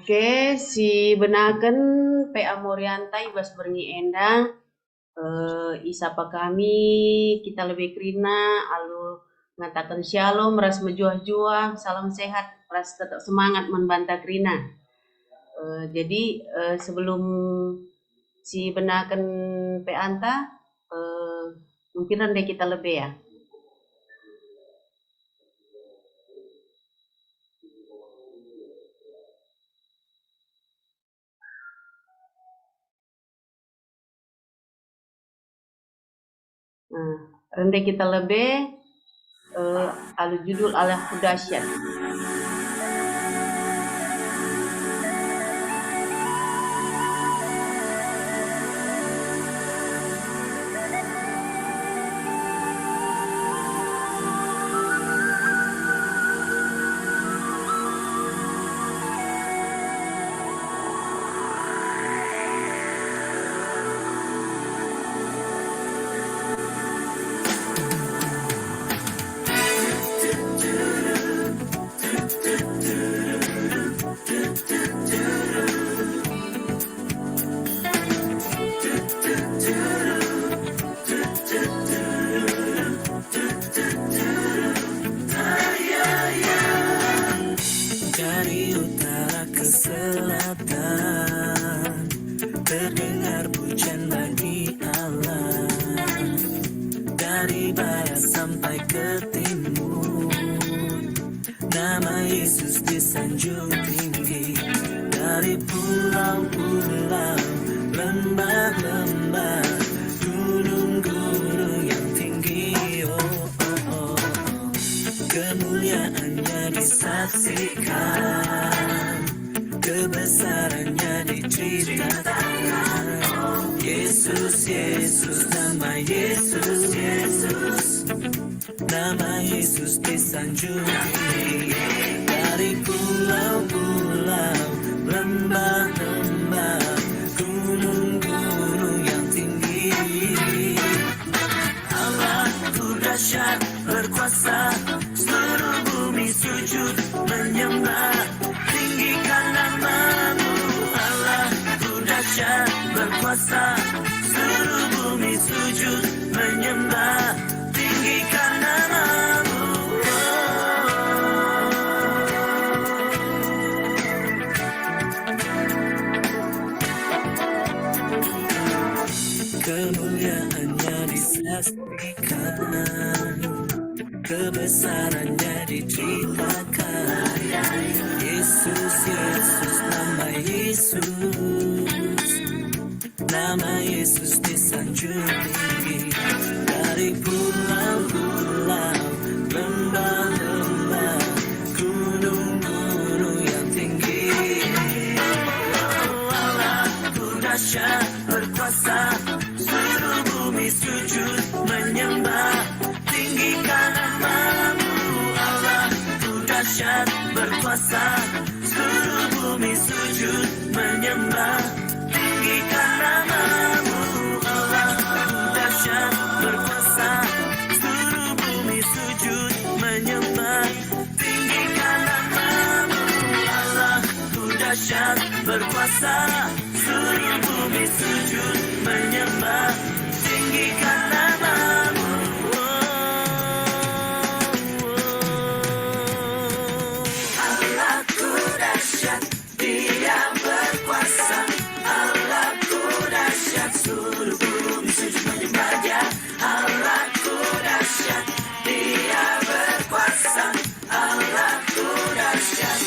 Oke, si benaken PA Moriantai bas bernyi enda isapa kami kita lebih kerina alu ngatakan shalom ras menjuah-juah salam sehat ras tetap semangat membantah kerina. Jadi sebelum si benaken PA anta mungkin rendai kita lebih ya. Nah, rendai kita lebih alu judul Allah Kudasyat. Dari utara ke selatan terdengar pujian bagi Allah. Dari barat sampai ke timur nama Yesus disanjung tinggi. Dari pulau-pulau, lembah-lembah, gunung-gunung yang tinggi, kemuliaannya disaksikan, kebesarannya diceritakan. Yesus, Yesus, nama Yesus, Yesus, nama Yesus disanjung tinggi. Dari pulau-pulau, lembah-lembah, gunung-gunung yang tinggi. Allahku dahsyat berkuasa, seluruh bumi sujud menyembah, tinggikan namamu. Allahku dahsyat berkuasa, seluruh bumi sujud menyembah, tinggikan namamu. Kemuliaannya disaksikan, kebesarannya diceritakan. Yesus, Yesus, nama Yesus, nama Yesus disanjung tinggi. Dari pulau-pulau, lembah-lembah, gunung-gunung yang tinggi. Allahku dahsyat berkuasa, seluruh bumi sujud menyembah, tinggikan namamu. Allahku dahsyat berkuasa, seluruh bumi sujud menyembah, tinggikan namamu. Allahku dahsyat berkuasa, seluruh bumi sujud menyembah, tinggikan namamu. Allahku dahsyat berkuasa, seluruh bumi sujud menyembah, tinggikan namamu. Allahku dahsyat, Dia berkuasa. Allahku dahsyat, seluruh bumi sujud menyembah-Nya. Allahku dahsyat, Dia berkuasa. Allahku dahsyat.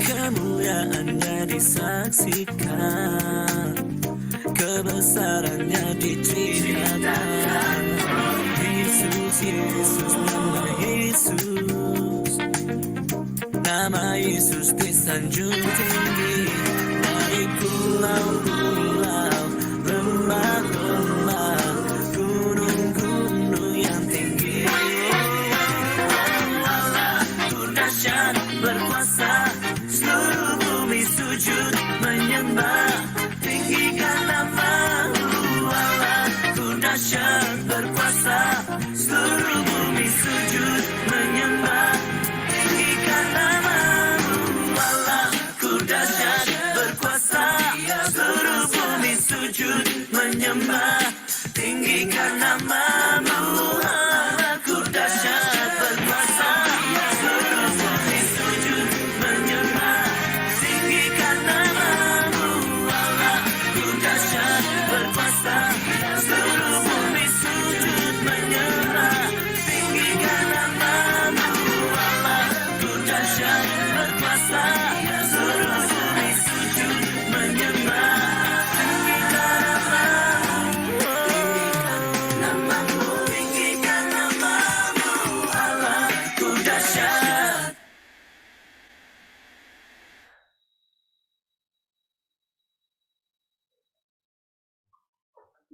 Kemuliaannya disaksikan, kebesarannya diceritakan. Yesus, Yesus, nama Yesus, nama Yesus disanjung tinggi. Dari pulau-pulau, lembah-lembah, gunung-gunung yang tinggi.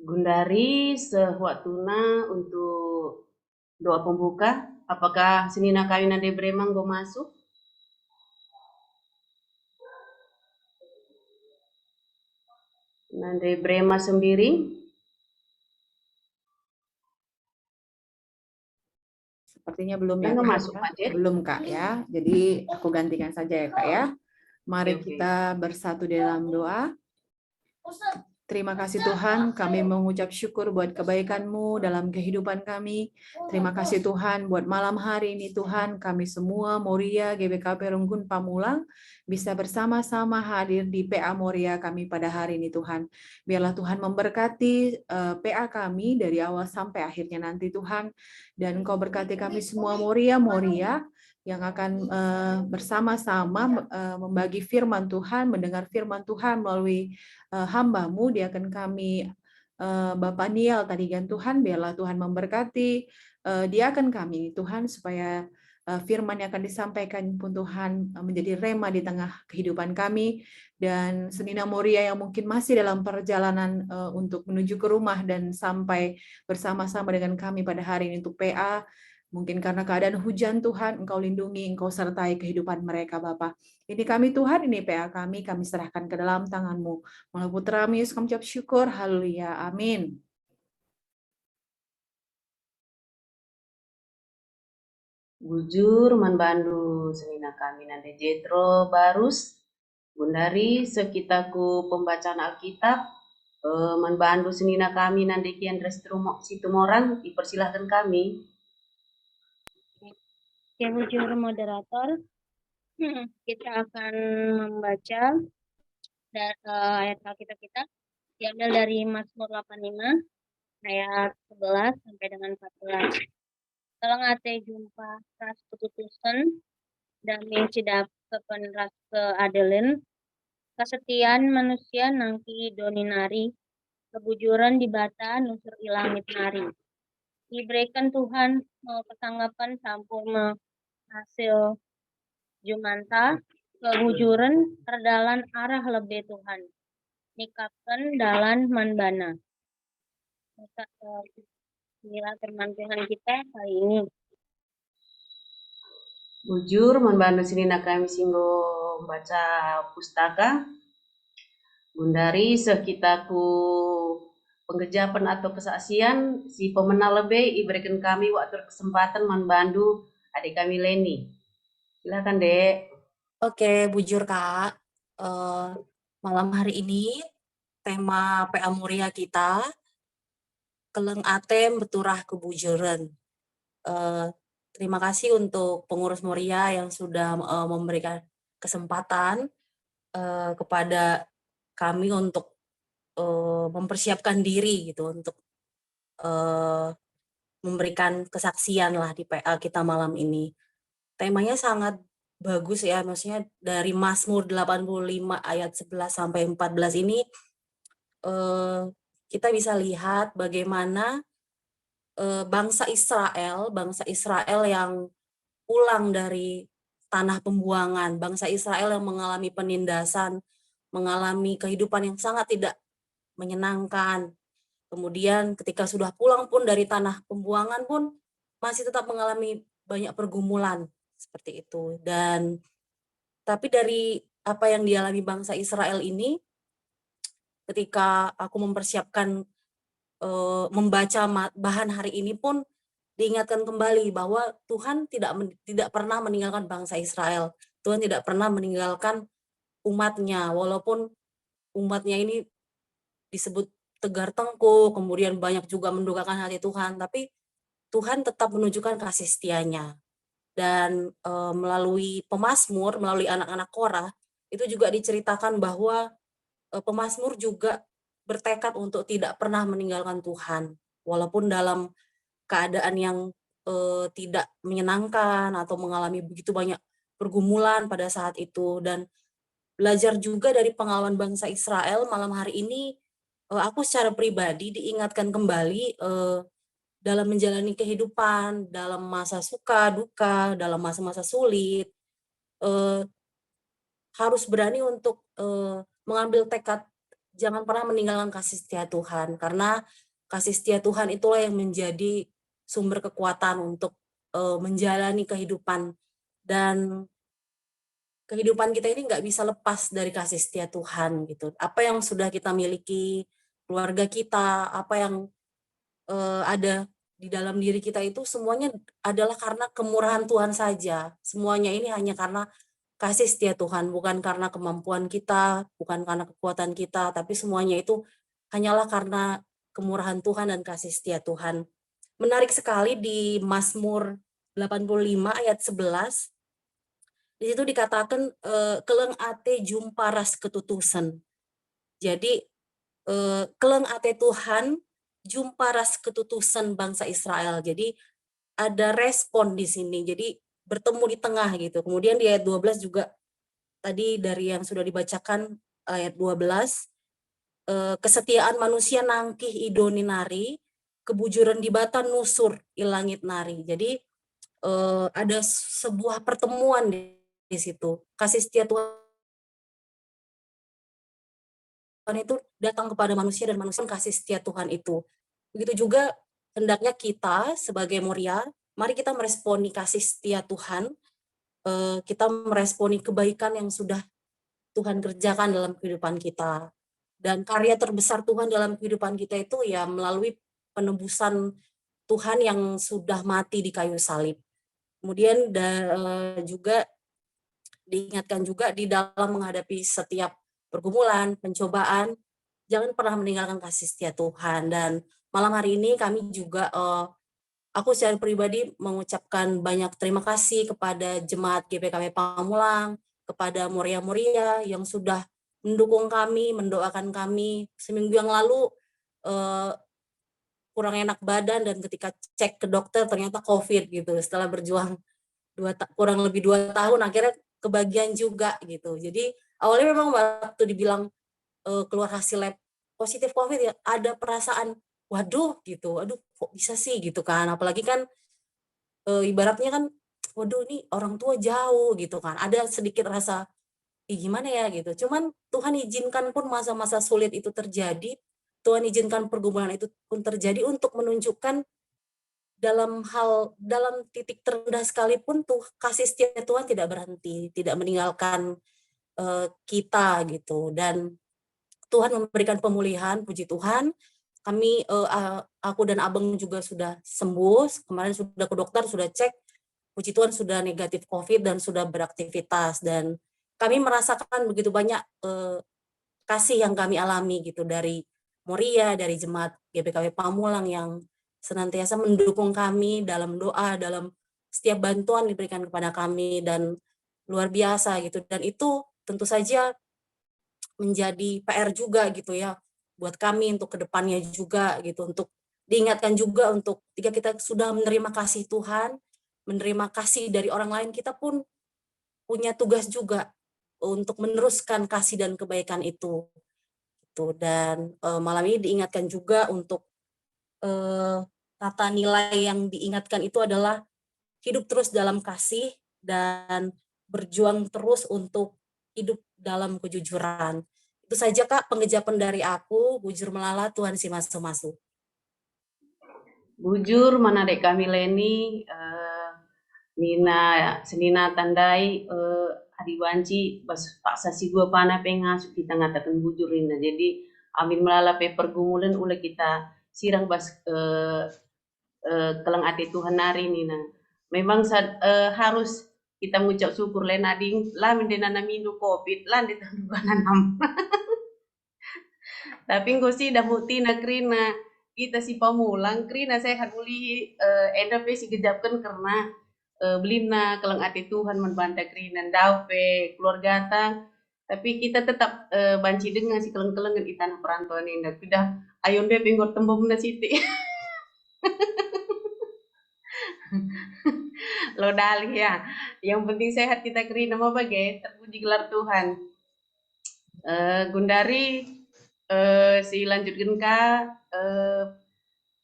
Gundari sewaktuna untuk doa pembuka. Apakah senina kami nade bremang go masuk? Nade brema sendiri? Sepertinya belum ya, Nggak Kak. masuk, Pak Jet? Belum, Kak, ya. Jadi aku gantikan saja ya, Kak, ya. Mari Oke. kita bersatu di dalam doa. Terima kasih Tuhan, kami mengucap syukur buat kebaikan-Mu dalam kehidupan kami. Terima kasih Tuhan buat malam hari ini Tuhan, kami semua Moria GBKP Runggun Pamulang bisa bersama-sama hadir di PA Moria kami pada hari ini Tuhan. Biarlah Tuhan memberkati PA kami dari awal sampai akhirnya nanti Tuhan. Dan Engkau berkati kami semua Moria yang akan bersama-sama membagi firman Tuhan, mendengar firman Tuhan melalui hamba-Mu, diakan kami Bapak Niel tadi kan Tuhan, biarlah Tuhan memberkati diakan kami Tuhan, supaya firman yang akan disampaikan pun Tuhan menjadi rema di tengah kehidupan kami, dan Senina Moria yang mungkin masih dalam perjalanan untuk menuju ke rumah dan sampai bersama-sama dengan kami pada hari ini untuk PA. Mungkin karena keadaan hujan Tuhan, Engkau lindungi, Engkau sertai kehidupan mereka Bapa. Ini kami Tuhan, ini PA kami serahkan ke dalam tangan-Mu. Melalui putra-Mu Yesus kami ucap syukur, haleluya, amin. Bujur manbandu senina kami nande Jetro Barus. Gundari sekitaku pembacaan Alkitab. Manbandu senina kami nande Kian Situmorang, dipersilahkan kami. Oke, bujur moderator, kita akan membaca ayat Alkitab kita diambil dari Mazmur 85 ayat 11 sampai dengan 14. Kalau ngate jumpa ras keputusan dan cidap kepen ras keadilan, kesetiaan manusia nangki doninari, kebujuran di bata nusur ilangit nari. Diberikan Tuhan mau kesanggapan sampur hasil jumanta kebujuran terdalan arah lebih Tuhan nikapkan dalan manbana. Inilah firman Tuhan kita hari ini. Bujur manbandu senina kami singgo baca pustaka. Gundari sekitaku pengejapan atau kesaksian si pemenang lebih diberikan kami waktu kesempatan manbandu adik kami Leni. Silakan Dek. Oke, bujur Kak. Malam hari ini tema PA Moria kita keleng atem beturah kebujuran. Terima kasih untuk pengurus Moria yang sudah memberikan kesempatan kepada kami untuk mempersiapkan diri gitu untuk memberikan kesaksian lah di PA kita malam ini. Temanya sangat bagus ya, maksudnya dari Mazmur 85 ayat 11 sampai 14 ini kita bisa lihat bagaimana bangsa Israel yang pulang dari tanah pembuangan, bangsa Israel yang mengalami penindasan, mengalami kehidupan yang sangat tidak menyenangkan. Kemudian ketika sudah pulang pun dari tanah pembuangan pun masih tetap mengalami banyak pergumulan seperti itu. Dan tapi dari apa yang dialami bangsa Israel ini, ketika aku mempersiapkan membaca bahan hari ini pun diingatkan kembali bahwa Tuhan tidak pernah meninggalkan bangsa Israel. Tuhan tidak pernah meninggalkan umatnya, walaupun umatnya ini disebut tegar tengkuk, kemudian banyak juga mendukakan hati Tuhan, tapi Tuhan tetap menunjukkan kasih setianya. Dan melalui pemazmur, melalui anak-anak Korah, itu juga diceritakan bahwa pemazmur juga bertekad untuk tidak pernah meninggalkan Tuhan, walaupun dalam keadaan yang tidak menyenangkan atau mengalami begitu banyak pergumulan pada saat itu. Dan belajar juga dari pengalaman bangsa Israel malam hari ini, aku secara pribadi diingatkan kembali dalam menjalani kehidupan, dalam masa suka, duka, dalam masa-masa sulit, harus berani untuk mengambil tekad jangan pernah meninggalkan kasih setia Tuhan, karena kasih setia Tuhan itulah yang menjadi sumber kekuatan untuk menjalani kehidupan, dan kehidupan kita ini nggak bisa lepas dari kasih setia Tuhan gitu. Apa yang sudah kita miliki, keluarga kita, apa yang ada di dalam diri kita itu semuanya adalah karena kemurahan Tuhan saja. Semuanya ini hanya karena kasih setia Tuhan, bukan karena kemampuan kita, bukan karena kekuatan kita, tapi semuanya itu hanyalah karena kemurahan Tuhan dan kasih setia Tuhan. Menarik sekali di Mazmur 85 ayat 11, di situ dikatakan keleng ate jumpa ras ketutusan. Jadi keleng ate Tuhan jumpa ras ketutusan bangsa Israel. Jadi ada respon di sini. Jadi bertemu di tengah gitu. Kemudian di ayat 12 juga tadi dari yang sudah dibacakan ayat 12, kesetiaan manusia nangkih idoni nari, kebujuran di bata nusur ilangit nari. Jadi ada sebuah pertemuan di situ. Kasih setia Tuhan itu datang kepada manusia dan manusia kasih setia Tuhan itu. Begitu juga hendaknya kita sebagai Moria, mari kita meresponi kasih setia Tuhan, kita meresponi kebaikan yang sudah Tuhan kerjakan dalam kehidupan kita. Dan karya terbesar Tuhan dalam kehidupan kita itu ya melalui penebusan Tuhan yang sudah mati di kayu salib. Kemudian juga diingatkan juga di dalam menghadapi setiap pergumulan, pencobaan, jangan pernah meninggalkan kasih setia Tuhan. Dan malam hari ini kami juga, aku secara pribadi mengucapkan banyak terima kasih kepada Jemaat GPKB Pamulang, kepada Moria-Moria yang sudah mendukung kami, mendoakan kami. Seminggu yang lalu kurang enak badan dan ketika cek ke dokter ternyata COVID gitu. Setelah berjuang kurang lebih 2 tahun akhirnya kebagian juga gitu. Jadi awalnya memang waktu dibilang keluar hasil lab positif COVID ya ada perasaan waduh gitu, aduh kok bisa sih gitu kan. Apalagi kan ibaratnya kan waduh ini orang tua jauh gitu kan. Ada sedikit rasa gimana ya gitu. Cuman Tuhan izinkan pun masa-masa sulit itu terjadi. Tuhan izinkan pergumulan itu pun terjadi untuk menunjukkan dalam titik terendah sekalipun tuh kasih setia Tuhan tidak berhenti, tidak meninggalkan kita gitu. Dan Tuhan memberikan pemulihan, puji Tuhan. Kami aku dan Abang juga sudah sembuh, kemarin sudah ke dokter, sudah cek, puji Tuhan sudah negatif COVID dan sudah beraktivitas. Dan kami merasakan begitu banyak kasih yang kami alami gitu dari Moria, dari Jemaat GPKB Pamulang yang senantiasa mendukung kami dalam doa, dalam setiap bantuan diberikan kepada kami, dan luar biasa gitu. Dan itu tentu saja menjadi PR juga gitu ya buat kami untuk kedepannya juga gitu, untuk diingatkan juga untuk ketika kita sudah menerima kasih Tuhan, menerima kasih dari orang lain, kita pun punya tugas juga untuk meneruskan kasih dan kebaikan itu. Dan malam ini diingatkan juga untuk tata nilai yang diingatkan itu adalah hidup terus dalam kasih dan berjuang terus untuk hidup dalam kejujuran. Itu saja Kak pengejapan dari aku, bujur melala Tuhan si masu-masu. Bujur mana dek kami Leni, Nina Senina Tandai, Adiwanci bas paksa si gua pana pengasuk kita ngatakan bujur Nina. Jadi amin melala pe pergumulan ula kita sirang bas kelang ati Tuhan nari Nina. Memang harus kita mengucap syukur lain ading lamin denana mindu COVID lan di tahun 2006. Tapi engko sih dah mutina krina kita si pamulang krina sehat muli enda pe si gejapkan karena belina kelang ati Tuhan membanta krina daupe keluarga ta. Tapi kita tetap banci dengan si keleng-kelengan di tanah perantauan ini. Sudah ayon be pinggor tembom na siti. Lo dali ya. Yang penting sehat kita krina mau bagai terpuji gelar Tuhan. Gundari si lanjutkan ka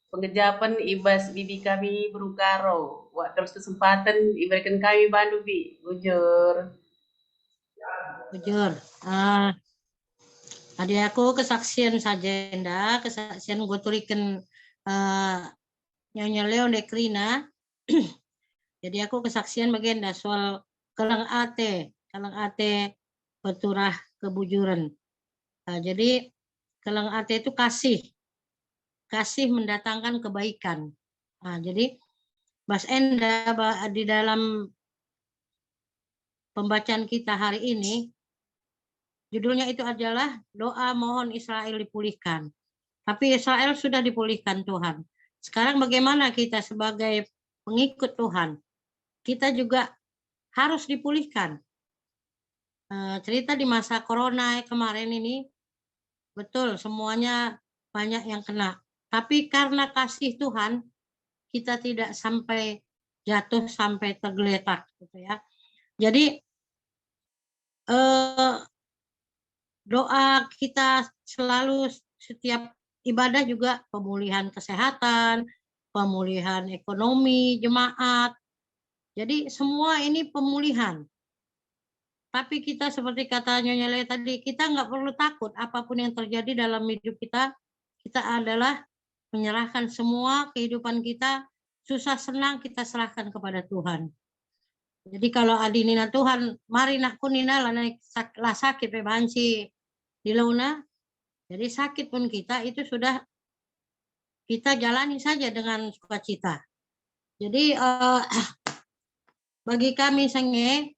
pengejapan ibas bibi kami berukaro. Wah terus kesempatan iberikan kami bandu bi. Bujur. Bujur. Adi aku kesaksian saja nda, kesaksian gue turikan Nyonya Leon Dekrina. Jadi aku kesaksian bagian dah soal kelang ate peturah kebujuran. Jadi kelang ate itu kasih mendatangkan kebaikan. Jadi Mas Enda di dalam pembacaan kita hari ini, judulnya itu adalah doa mohon Israel dipulihkan. Tapi Israel sudah dipulihkan Tuhan. Sekarang bagaimana kita sebagai pengikut Tuhan? Kita juga harus dipulihkan. Cerita di masa corona kemarin ini, betul semuanya banyak yang kena. Tapi karena kasih Tuhan, kita tidak sampai jatuh sampai tergeletak, gitu ya. Jadi doa kita selalu setiap ibadah juga pemulihan kesehatan, pemulihan ekonomi jemaat. Jadi semua ini pemulihan. Tapi kita seperti kata Nyonya Lea tadi, kita nggak perlu takut apapun yang terjadi dalam hidup kita. Kita adalah menyerahkan semua kehidupan kita, susah senang kita serahkan kepada Tuhan. Jadi kalau adinina Tuhan, mari nak kunina lah sakit bebansi di launa. Jadi sakit pun kita itu sudah kita jalani saja dengan sukacita. Jadi bagi kami sange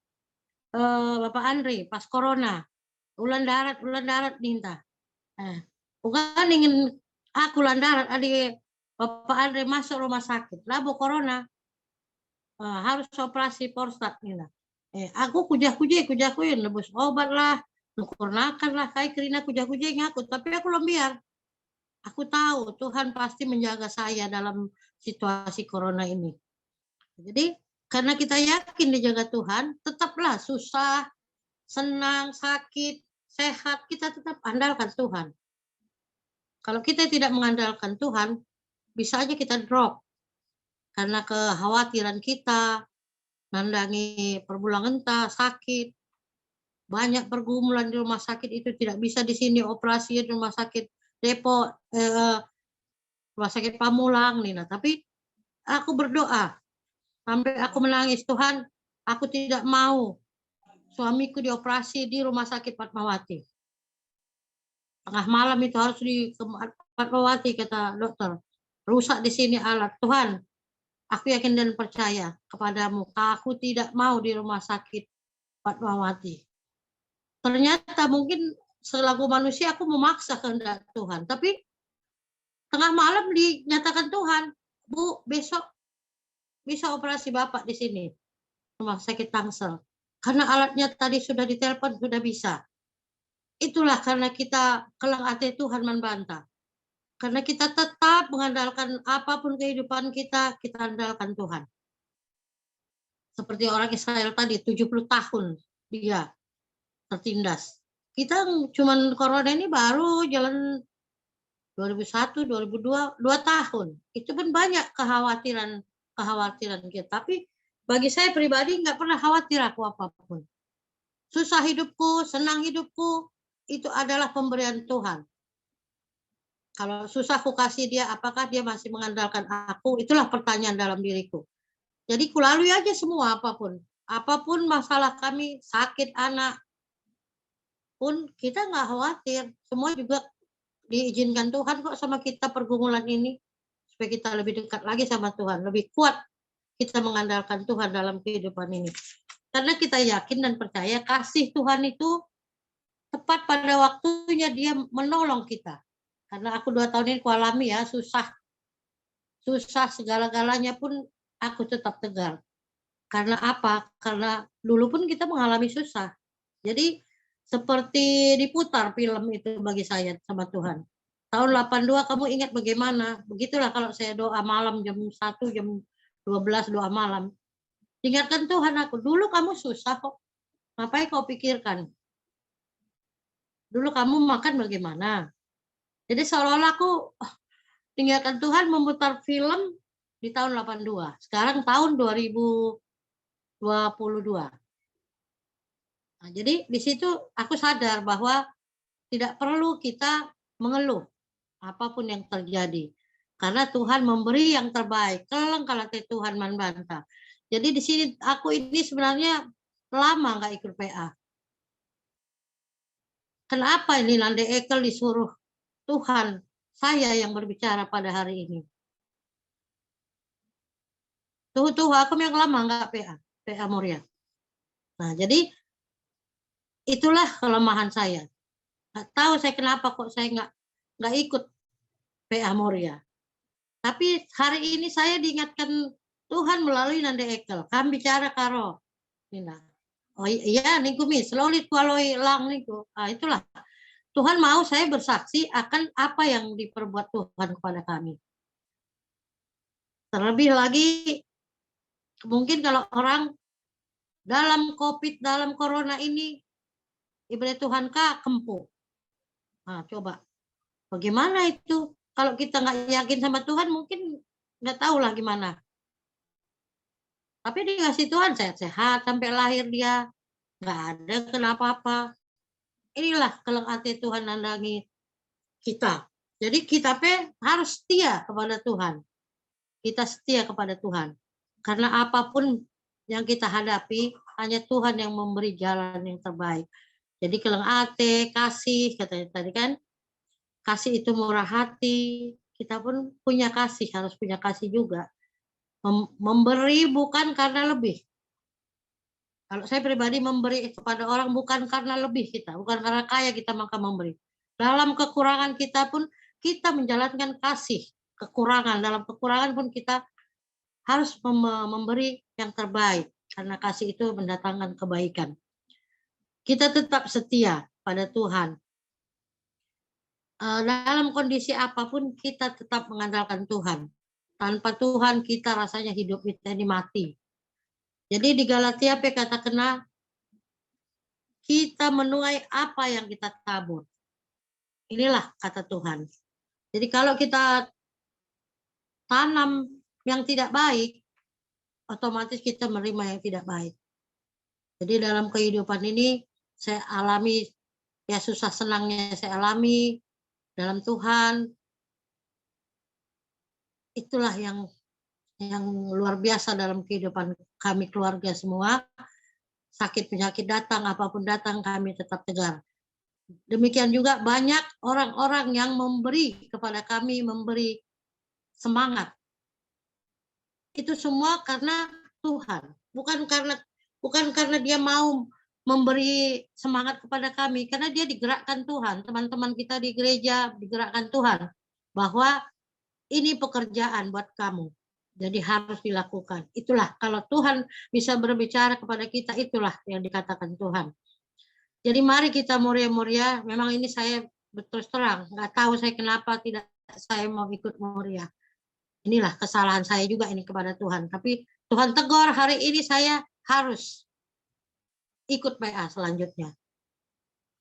Bapak Andri pas corona ulan darat ninta. Bukan ingin aku ulan darat adik Bapak Andri masuk rumah sakit labo corona harus operasi prostat nina. Aku kujakuin nebus obat lah, nukurnakan lah kayak kerina kujakuin ngaku, tapi aku lembiar. Aku tahu Tuhan pasti menjaga saya dalam situasi corona ini. Jadi karena kita yakin dijaga Tuhan, tetaplah susah, senang, sakit, sehat, kita tetap andalkan Tuhan. Kalau kita tidak mengandalkan Tuhan, bisa aja kita drop. Karena kekhawatiran kita, nandangi perbulan entah, sakit, banyak pergumulan di rumah sakit itu tidak bisa di sini operasi di rumah sakit Depok, rumah sakit Pamulang, Nina. Tapi aku berdoa, sampai aku menangis, Tuhan, aku tidak mau suamiku dioperasi di rumah sakit Fatmawati. Tengah malam itu harus di Fatmawati, kata dokter. Rusak di sini alat. Tuhan, aku yakin dan percaya kepadamu, aku tidak mau di rumah sakit Fatmawati. Ternyata mungkin selaku manusia aku memaksa kehendak Tuhan. Tapi tengah malam dinyatakan Tuhan, Bu, besok bisa operasi Bapak di sini, rumah sakit Tangsel. Karena alatnya tadi sudah ditelepon, sudah bisa. Itulah karena kita kelang hati Tuhan membantah. Karena kita tetap mengandalkan apapun kehidupan kita andalkan Tuhan. Seperti orang Israel tadi, 70 tahun dia tertindas. Kita cuman corona ini baru jalan 2001, 2002, 2 tahun. Itu pun banyak kekhawatiran kita. Tapi bagi saya pribadi nggak pernah khawatir aku apapun. Susah hidupku, senang hidupku, itu adalah pemberian Tuhan. Kalau susah aku kasih dia, apakah dia masih mengandalkan aku? Itulah pertanyaan dalam diriku. Jadi kulalui aja semua apapun. Apapun masalah kami, sakit anak, pun kita nggak khawatir. Semua juga diizinkan Tuhan kok sama kita pergumulan ini. Supaya kita lebih dekat lagi sama Tuhan, lebih kuat kita mengandalkan Tuhan dalam kehidupan ini. Karena kita yakin dan percaya kasih Tuhan itu tepat pada waktunya dia menolong kita. Karena aku 2 tahun ini kualami ya, susah segala-galanya pun aku tetap tegar. Karena apa? Karena dulu pun kita mengalami susah. Jadi seperti diputar film itu bagi saya sama Tuhan. Tahun 82 kamu ingat bagaimana? Begitulah kalau saya doa malam jam 1, jam 12 doa malam. Ingatkan Tuhan aku, dulu kamu susah kok. Ngapain kau pikirkan? Dulu kamu makan bagaimana? Jadi seolah-olah aku tinggalkan Tuhan memutar film di tahun 82. Sekarang tahun 2022. Nah, jadi di situ aku sadar bahwa tidak perlu kita mengeluh apapun yang terjadi. Karena Tuhan memberi yang terbaik. Keleng kalau Tuhan membantah. Jadi di sini aku ini sebenarnya lama nggak ikut PA. Kenapa ini Lande Ekel disuruh Tuhan saya yang berbicara pada hari ini? Tuh aku yang lama nggak PA Moria. Nah jadi itulah kelemahan saya. Nggak tahu saya kenapa kok saya nggak ikut PA Moria. Tapi hari ini saya diingatkan Tuhan melalui Nande Ekel. Kami bicara karo. Nina. Oh iya, niku mi selolit kualoi lang niku. Itulah. Tuhan mau saya bersaksi akan apa yang diperbuat Tuhan kepada kami. Terlebih lagi, mungkin kalau orang dalam COVID, dalam corona ini, ibadah Tuhan kah kempu. Nah, coba. Bagaimana itu? Kalau kita nggak yakin sama Tuhan, mungkin nggak tahu lah gimana. Tapi dikasih Tuhan sehat-sehat sampai lahir dia. Nggak ada kenapa-apa. Inilah keleng hati Tuhan nandangi kita. Jadi kita harus setia kepada Tuhan. Kita setia kepada Tuhan. Karena apapun yang kita hadapi, hanya Tuhan yang memberi jalan yang terbaik. Jadi keleng ate, kasih, katanya tadi kan. Kasih itu murah hati. Kita pun punya kasih, harus punya kasih juga. Memberi bukan karena lebih. Kalau saya pribadi memberi kepada orang bukan karena lebih kita, bukan karena kaya kita maka memberi. Dalam kekurangan kita pun kita menjalankan kasih. Kekurangan, dalam kekurangan pun kita harus memberi yang terbaik. Karena kasih itu mendatangkan kebaikan. Kita tetap setia pada Tuhan. Dalam kondisi apapun kita tetap mengandalkan Tuhan. Tanpa Tuhan kita rasanya hidup kita ini mati. Jadi di Galatia kata kena kita menuai apa yang kita tabur. Inilah kata Tuhan. Jadi kalau kita tanam yang tidak baik, otomatis kita menerima yang tidak baik. Jadi dalam kehidupan ini saya alami, ya susah senangnya saya alami dalam Tuhan. Itulah yang luar biasa dalam kehidupan kami keluarga semua. Sakit penyakit datang, apapun datang kami tetap tegar. Demikian juga banyak orang-orang yang memberi kepada kami, memberi semangat. Itu semua karena Tuhan, bukan karena dia mau memberi semangat kepada kami, karena dia digerakkan Tuhan. Teman-teman kita di gereja digerakkan Tuhan bahwa ini pekerjaan buat kamu. Jadi harus dilakukan. Itulah kalau Tuhan bisa berbicara kepada kita, itulah yang dikatakan Tuhan. Jadi mari kita Moria-Moria. Memang ini saya terus terang, nggak tahu saya kenapa tidak saya mau ikut Moria. Inilah kesalahan saya juga ini kepada Tuhan. Tapi Tuhan tegur hari ini saya harus ikut PA selanjutnya.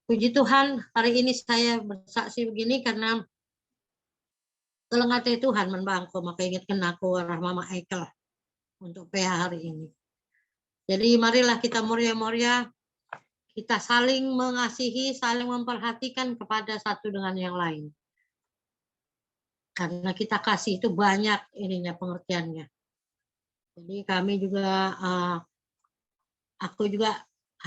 Puji Tuhan hari ini saya bersaksi begini karena telengate Tuhan membangku, maka ingatkan aku arah Mama Ekel untuk PH hari ini. Jadi marilah kita Moria-Moria, kita saling mengasihi, saling memperhatikan kepada satu dengan yang lain. Karena kita kasih itu banyak ininya pengertiannya. Jadi kami juga, aku juga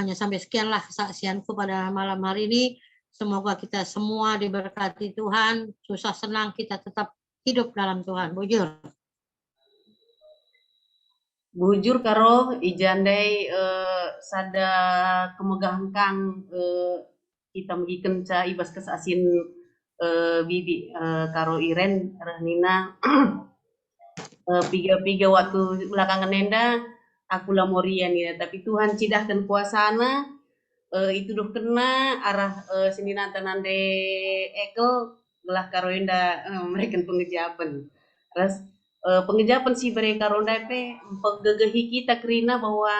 hanya sampai sekianlah kesaksianku pada malam hari ini. Semoga kita semua diberkati Tuhan, susah senang kita tetap hidup dalam Tuhan. Bujur. Bujur karo ijandai sada kemegahan kang kita magiken ca ibas kesasin bibi karo Iren Rahnina piga waktu belakangan nenda aku lah Moria nih, tapi Tuhan cidahkan kuasana itu doh kena arah sini nantanande Ekel belah karoenda mereka pengejapan. Terus pengejapan si mereka ronda pengegahi kita kerina bahwa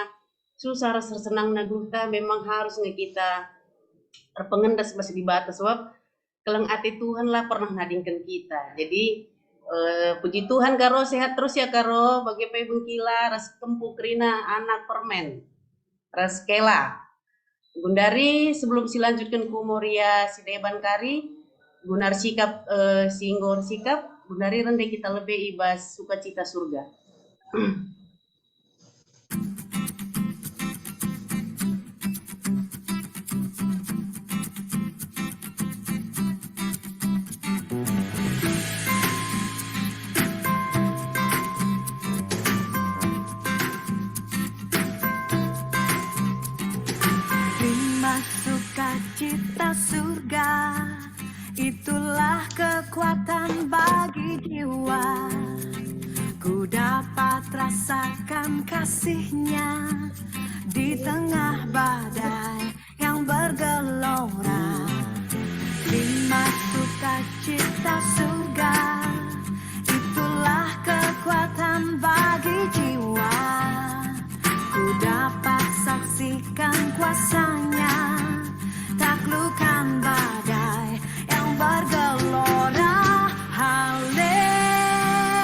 susah rasa senang naguta memang harus kita terpengendas masih di batas sebab keleng ati Tuhan lah pernah nadingkan kita. Jadi puji Tuhan karo sehat terus ya karo bagi bengkila ras kempu kerina anak permen ras kela Gundari sebelum silanjutkan ku Moria si Deban Kari, Gunar sikap singgor sikap, Gundari rende kita lebih ibas sukacita surga. Terima sukacita surga, itulah kekuatan bagi jiwa. Ku dapat rasakan kasihnya di tengah badai yang bergelora. Terima sukacita surga, itulah kekuatan bagi jiwa. Ku dapat saksikan kuasanya, taklukkan badai yang bergelora. Haleluya,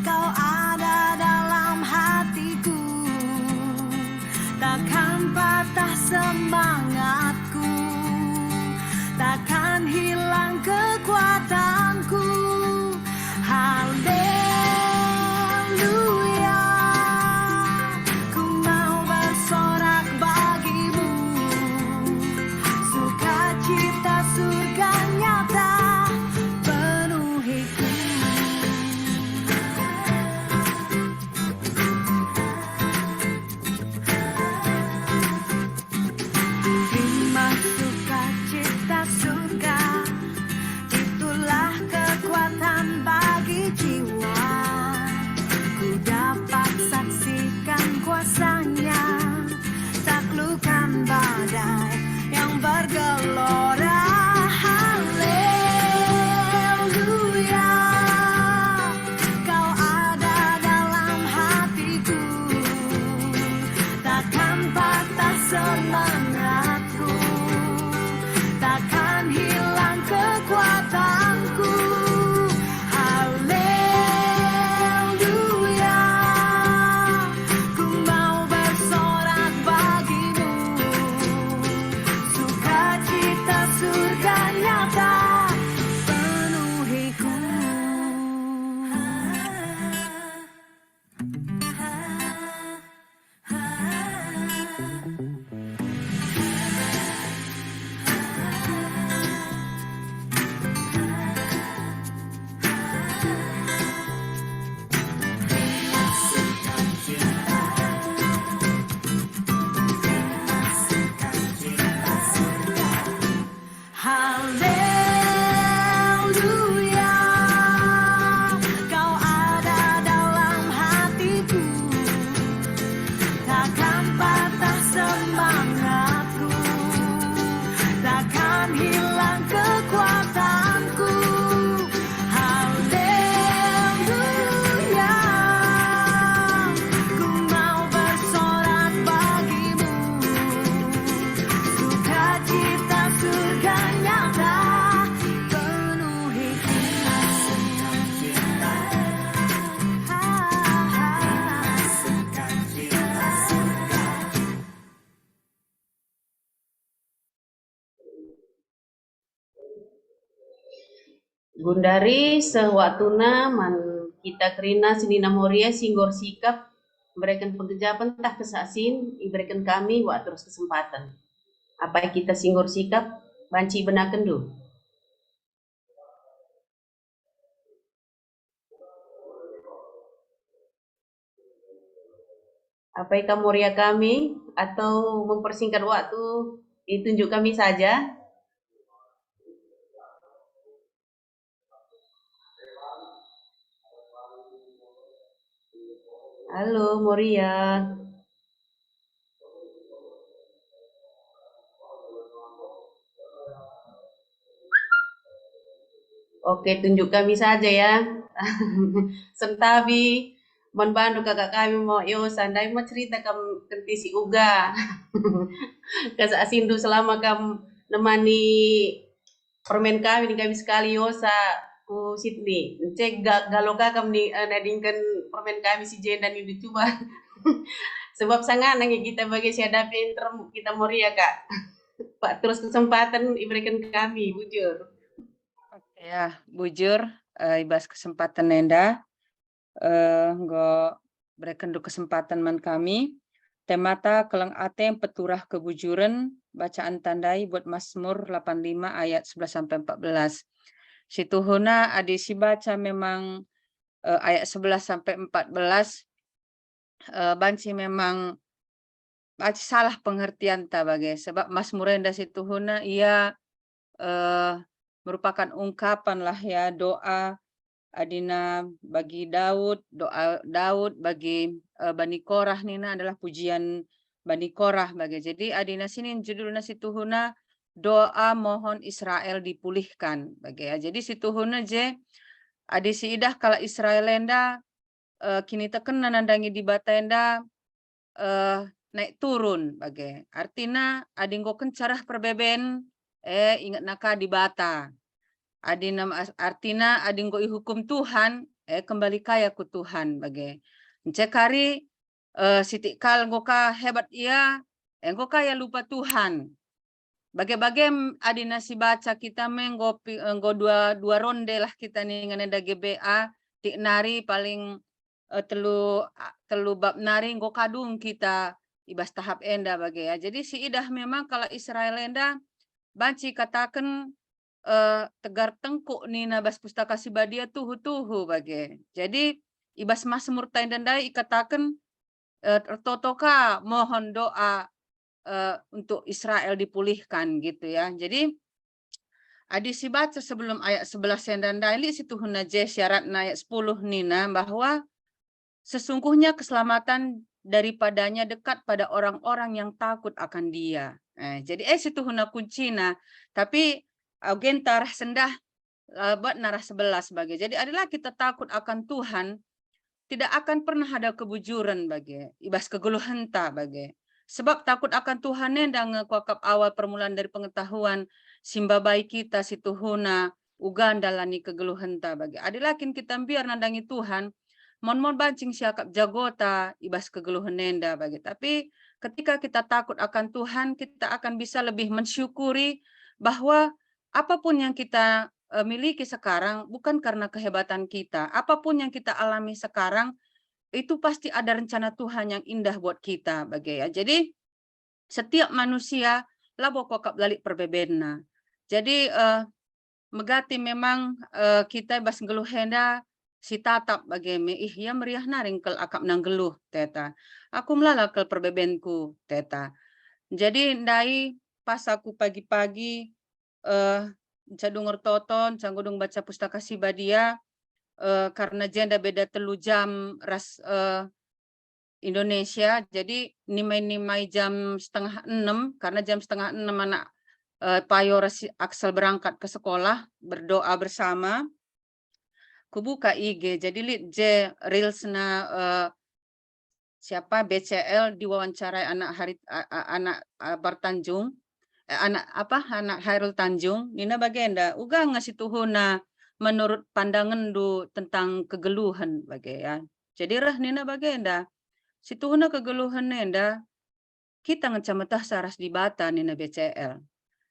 kau ada dalam hatiku, takkan patah semangatku, takkan hilang kekuatanku. Haleluya, ku mau bersorak bagimu, sukacita surga nyata penuhiku. Terima sukacita surga, itulah kekuatan bagi jiwa. Ku dapat saksikan kuasanya, taklukkan badai yang bergelora. Haleluya, kau ada dalam hatiku, takkan patah semangatku, takkan hilang kekuatanku. Haleluya, ku mau bersorak bagimu, sukacita surga nyata penuhiku. Haleluya, kau ada dalam hatiku, takkan patah semangatku, takkan hilang kekuatanku. Haleluya, ku mau bersorak bagimu, sukacita surga nyata penuhiku. Gundari sewaktuna man kita kerina sinina Moria singgor sikap, berikan pengejapan tah kesaksian, berikan kami waktu terus kesempatan. Apa yang kita singgor sikap, banci benakan dulu. Apa yang Moria kami, atau mempersingkat waktu, ditunjuk kami saja. Halo Moria. Oke, tunjuk kami saja ya. Sentabi membantu kakak kami mau sandai mau cerita kam kentisi uga. Kasa asindu selama kam nemani permen kami sekali yosa ku Sydney. Cek galo kakam nih nadingkan permen kami si Jen dan Yudu coba. Sebab sangat nangis kita bagi siapa yang kita moria Kak. Pak terus kesempatan diberikan kami, bujur. Ya, bujur, ibas kesempatan nenda, nggo berikan du kesempatan man kami. Temata kelang atem peturah kebujuran, bacaan tandai buat Mazmur 85 ayat 11 sampai 14. Situhuna adisi baca memang ayat 11 sampai 14 banci memang banci salah pengertian ta bagai sebab Mazmur enda situhuna ia merupakan ungkapan lah ya doa adina bagi Daud, doa Daud bagi Bani Korah nina adalah pujian Bani Korah bagi. Jadi adina sini judulnya situhuna doa mohon Israel dipulihkan bagi ya. Jadi situhuna je adisi idah kala Israel enda kini teken nandangi di batenda naik turun bagi. Artinya adinggo kencarah perbeben ingat naka di bata. Adina artina adinggo ihukum Tuhan kembali kaya ku Tuhan bagi. Cekari sitikal ngoka hebat ia ngoka ya lupa Tuhan. Bagai-bagai adina si baca kita menggo dua ronde lah kita nih nganeda GBA tik nari paling telu bab nari nggo kadung kita ibas tahap enda bagi ya. Jadi si idah memang kalau Israel enda banci katakan tegar tengkuk nih nabas pustaka sibadia tuhu bagi. Jadi ibas Mazmur tandai ikatakan totoka mohon doa untuk Israel dipulihkan gitu ya. Jadi adisi baca sebelum ayat 11 yang dandai situ hunaje syarat ayat 10 nina bahwa sesungguhnya keselamatan daripadanya dekat pada orang-orang yang takut akan dia. Jadi situ huna kuncina tapi augen tarah sendah buat narah 11 sebagai. Jadi adalah kita takut akan Tuhan, tidak akan pernah ada kebujuran bagi ibas kegeluhan tak bagi. Sebab takut akan Tuhan nendang ngekuakap awal permulaan dari pengetahuan simba baik kita situ huna ugan dalani kegeluhan tak bagi. Adalah kita biar nandangi Tuhan, mon bancing siakap jagota ibas kegeluhan nenda bagi. Tapi ketika kita takut akan Tuhan, kita akan bisa lebih mensyukuri bahwa apapun yang kita miliki sekarang bukan karena kehebatan kita. Apapun yang kita alami sekarang itu pasti ada rencana Tuhan yang indah buat kita bagi ya. Jadi setiap manusia labo kokap lalik perbebena. Jadi megati memang kita bas ngeluh henda si tatap bagaimana ya meriah naring kel akap nang geluh teta. Aku melala kel perbebenku teta. Jadi ndai pas aku pagi-pagi cadungur toton, canggudung baca pustaka sibadia karena jenda beda telu jam ras Indonesia, jadi nimai jam 5:30 karena jam 5:30 anak Payor Aksel berangkat ke sekolah berdoa bersama. Kubuka IG, jadi lihat je reelsna siapa BCL diwawancarai anak Bartanjung. Anak Hairul Tanjung nina bagenda uga ngasih tuhuna menurut pandangan du tentang kegeluhan bagi ya. Jadi rah nina bagenda si tuhuna kegeluhan nenda kita ngecametah saras di bata nina BCL.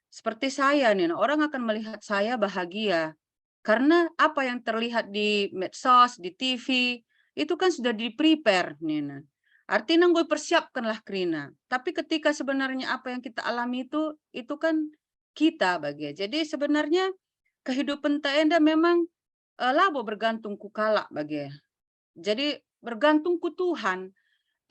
Seperti saya nina orang akan melihat saya bahagia karena apa yang terlihat di medsos, di TV itu kan sudah di-prepare nina. Artinya gue persiapkanlah Krina. Tapi ketika sebenarnya apa yang kita alami itu kan kita bagi. Jadi sebenarnya kehidupan taenda memang labo bergantung ku kala bagi. Jadi bergantung ku Tuhan.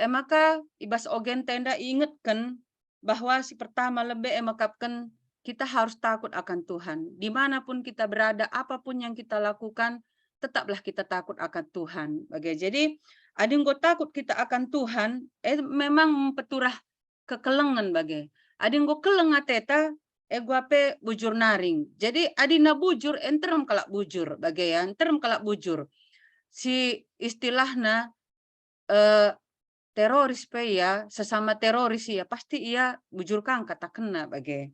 Maka ibas ogen tenda ingatkan bahwa si pertama lebih emakapkan kita harus takut akan Tuhan. Dimanapun kita berada, apapun yang kita lakukan, tetaplah kita takut akan Tuhan. Bagi. Jadi ading go takut kita akan Tuhan, memang peturah kekelengan bagi. Ading go keleng ateta, guape bujur naring. Jadi adina bujur, enterem kalak bujur bagi ya, enterem kalak bujur. Si istilahnya teroris pe ya, sesama teroris ya, pasti ia bujur kang kata kena bagi.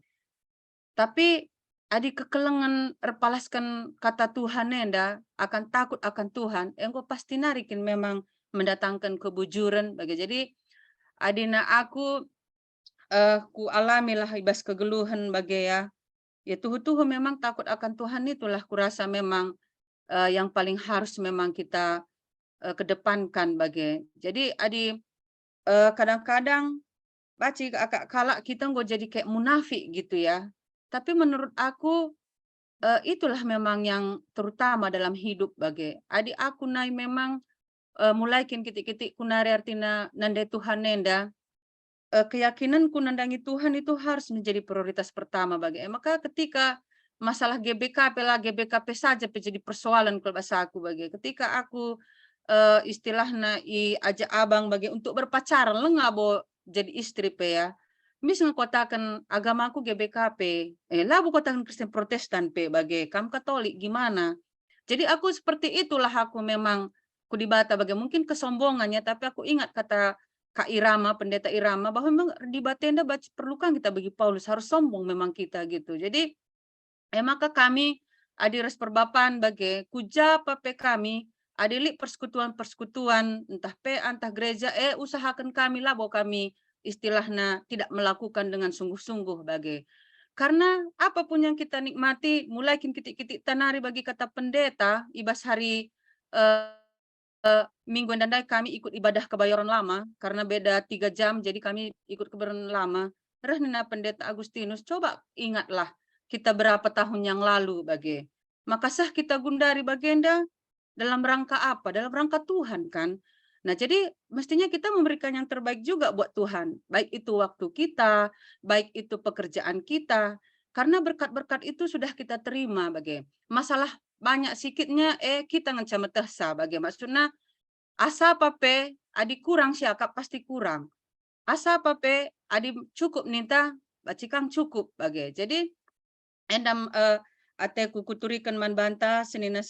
Tapi adik kekelengan erpalaskan kata Tuhan nenda akan takut akan Tuhan, engkau pasti narikin memang mendatangkan kebujuran bagi. Jadi adina aku ku alamilah ibas kegeluhan bagi ya tuhu-tuhu memang takut akan Tuhan itulah kurasa memang yang paling harus memang kita kedepankan bagi. Jadi kadang-kadang baci agak kalak kita nggak jadi kayak munafik gitu ya. Tapi menurut aku itulah memang yang terutama dalam hidup bagi. Adik aku nai memang mulai kitik-kitik kunari artinya nanda Tuhan nenda keyakinanku nandangi Tuhan itu harus menjadi prioritas pertama bagi. Maka ketika masalah GBKP lah GBKP saja menjadi persoalan kalau bahasa aku bagi. Ketika aku istilahnya ajak abang bagi untuk berpacaran lengabo jadi istri pe ya. Misalnya kotakan agamaku GBKP, labu kotakan Kristen Protestan pe bagi kamu Katolik gimana? Jadi aku seperti itulah aku memang ku dibata bagi mungkin kesombongannya tapi aku ingat kata Kak Irama, pendeta Irama bahwa memang di batenda perlukan kita bagi Paulus harus sombong memang kita gitu. Jadi maka kami adiras perbapan bagi kuja pape kami adilik persekutuan-persekutuan entah entah gereja usahakan kami lah bahwa kami istilahnya tidak melakukan dengan sungguh-sungguh bagi karena apapun yang kita nikmati mulai kitik-kitik tanari bagi kata pendeta ibas hari mingguan dan kami ikut ibadah kebayoran lama karena beda 3 jam jadi kami ikut kebayoran lama. Rehnina pendeta Agustinus coba ingatlah kita berapa tahun yang lalu bagi. Maka sah kita gundari bagenda dalam rangka apa? Dalam rangka Tuhan kan. Nah jadi mestinya kita memberikan yang terbaik juga buat Tuhan. Baik itu waktu kita, baik itu pekerjaan kita. Karena berkat-berkat itu sudah kita terima bagi. Masalah banyak sikitnya kita ngecametesa bagi maksudnya asa pape adik kurang siakap pasti kurang asa pape adik cukup ninta bacikang cukup bagi jadi endam ate kukuturikan man banta senina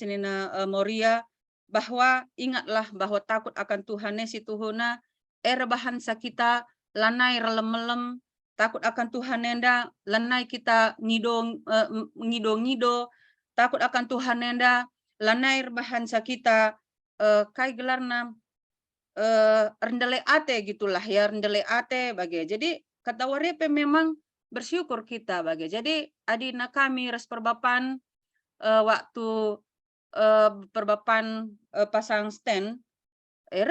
Moria bahwa ingatlah bahwa takut akan Tuhan si Tuhuna rebahan kita lanai relem-lem takut akan Tuhan nenda lanai kita ngido takut akan Tuhan nenda lanai rebahan kita kai gelarna rendele ate gitulah ya rendele ate bagi. Jadi kata warepe memang bersyukur kita bagi. Jadi adina kami res perbapan waktu perbapan pasang stand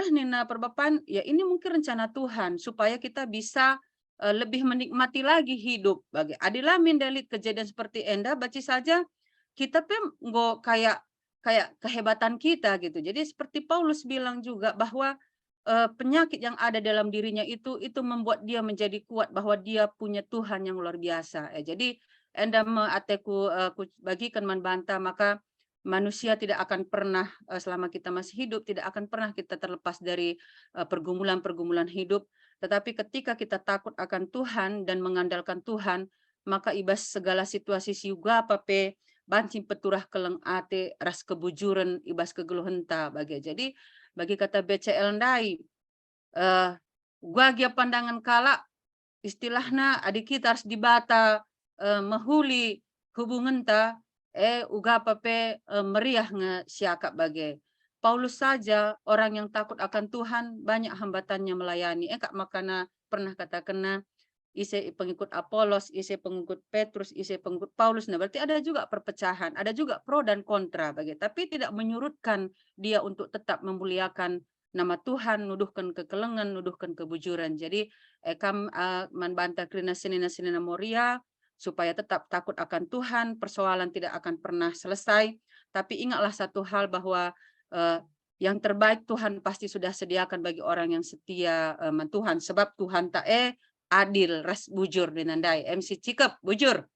nina perbapan ya ini mungkin rencana Tuhan supaya kita bisa lebih menikmati lagi hidup bagi. Adilah mendalit kejadian seperti enda baci saja kita pun nggak kayak kehebatan kita gitu. Jadi seperti Paulus bilang juga bahwa penyakit yang ada dalam dirinya itu membuat dia menjadi kuat bahwa dia punya Tuhan yang luar biasa. Jadi enda ateku bagikan membantah maka manusia tidak akan pernah selama kita masih hidup tidak akan pernah kita terlepas dari pergumulan-pergumulan hidup. Tetapi ketika kita takut akan Tuhan dan mengandalkan Tuhan maka ibas segala situasi siuga pape bancing peturah keleng ate ras kebujuran ibas kegeluhenta bagi. Jadi bagi kata BCL ndai gua gia pandangan kala istilahnya adik kita harus dibata mahuli hubungan ta uga pape meriah nge siakap bagi. Paulus saja orang yang takut akan Tuhan banyak hambatannya melayani kak makana pernah katakan isi pengikut Apolos, isi pengikut Petrus, isi pengikut Paulus. Nah, berarti ada juga perpecahan, ada juga pro dan kontra bagi. Tapi tidak menyurutkan dia untuk tetap memuliakan nama Tuhan, nuduhkan kekelengan, nuduhkan kebujuran. Jadi membantah krina senina Moria supaya tetap takut akan Tuhan, persoalan tidak akan pernah selesai. Tapi ingatlah satu hal bahwa yang terbaik Tuhan pasti sudah sediakan bagi orang yang setia Tuhan. Sebab Tuhan tak adil ras bujur dinandai MC Cikep bujur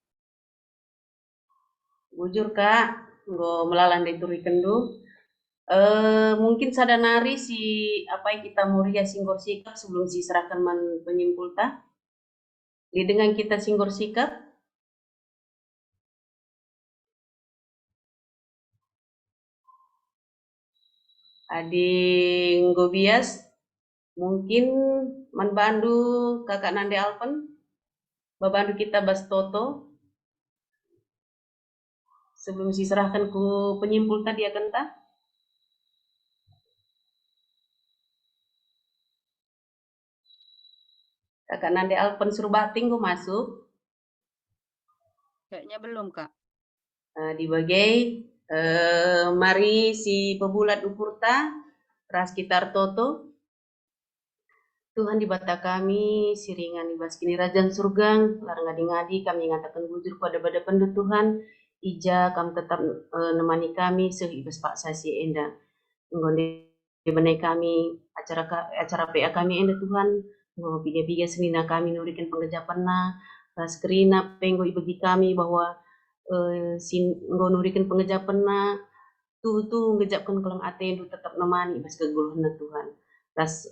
Kak nggo melalande turi kendu mungkin sadanari si apa yang kita muria singgor sikap sebelum si serahkan man penyimpulta didengar kita singgor sikap adi nggo bias mungkin man bandu kakak Nande Alpen babandu kita bas toto sebelum diserahkan ke penyimpul tadi akan tak Kakak Nande Alpen suruh bating gue masuk. Kayaknya belum, Kak. Dibagai mari si pebulat upurta ras kitar toto Tuhan di bata kami siringan ibas kini rajang surgang larang ngadi-ngadi kami ngatakan bujur pada bada pendu Tuhan ija kam tetap nemani kami seibas pak sasi enda ngonde benai kami acara PA kami enda Tuhan ngo piga-piga senina kami nurikan pengejapan na ras kerina penggo ibagi kami bahwa nggo nurikan pengejapan na tu ngejapkan kelang atendu tetap nemani ibas keguluhan na Tuhan ras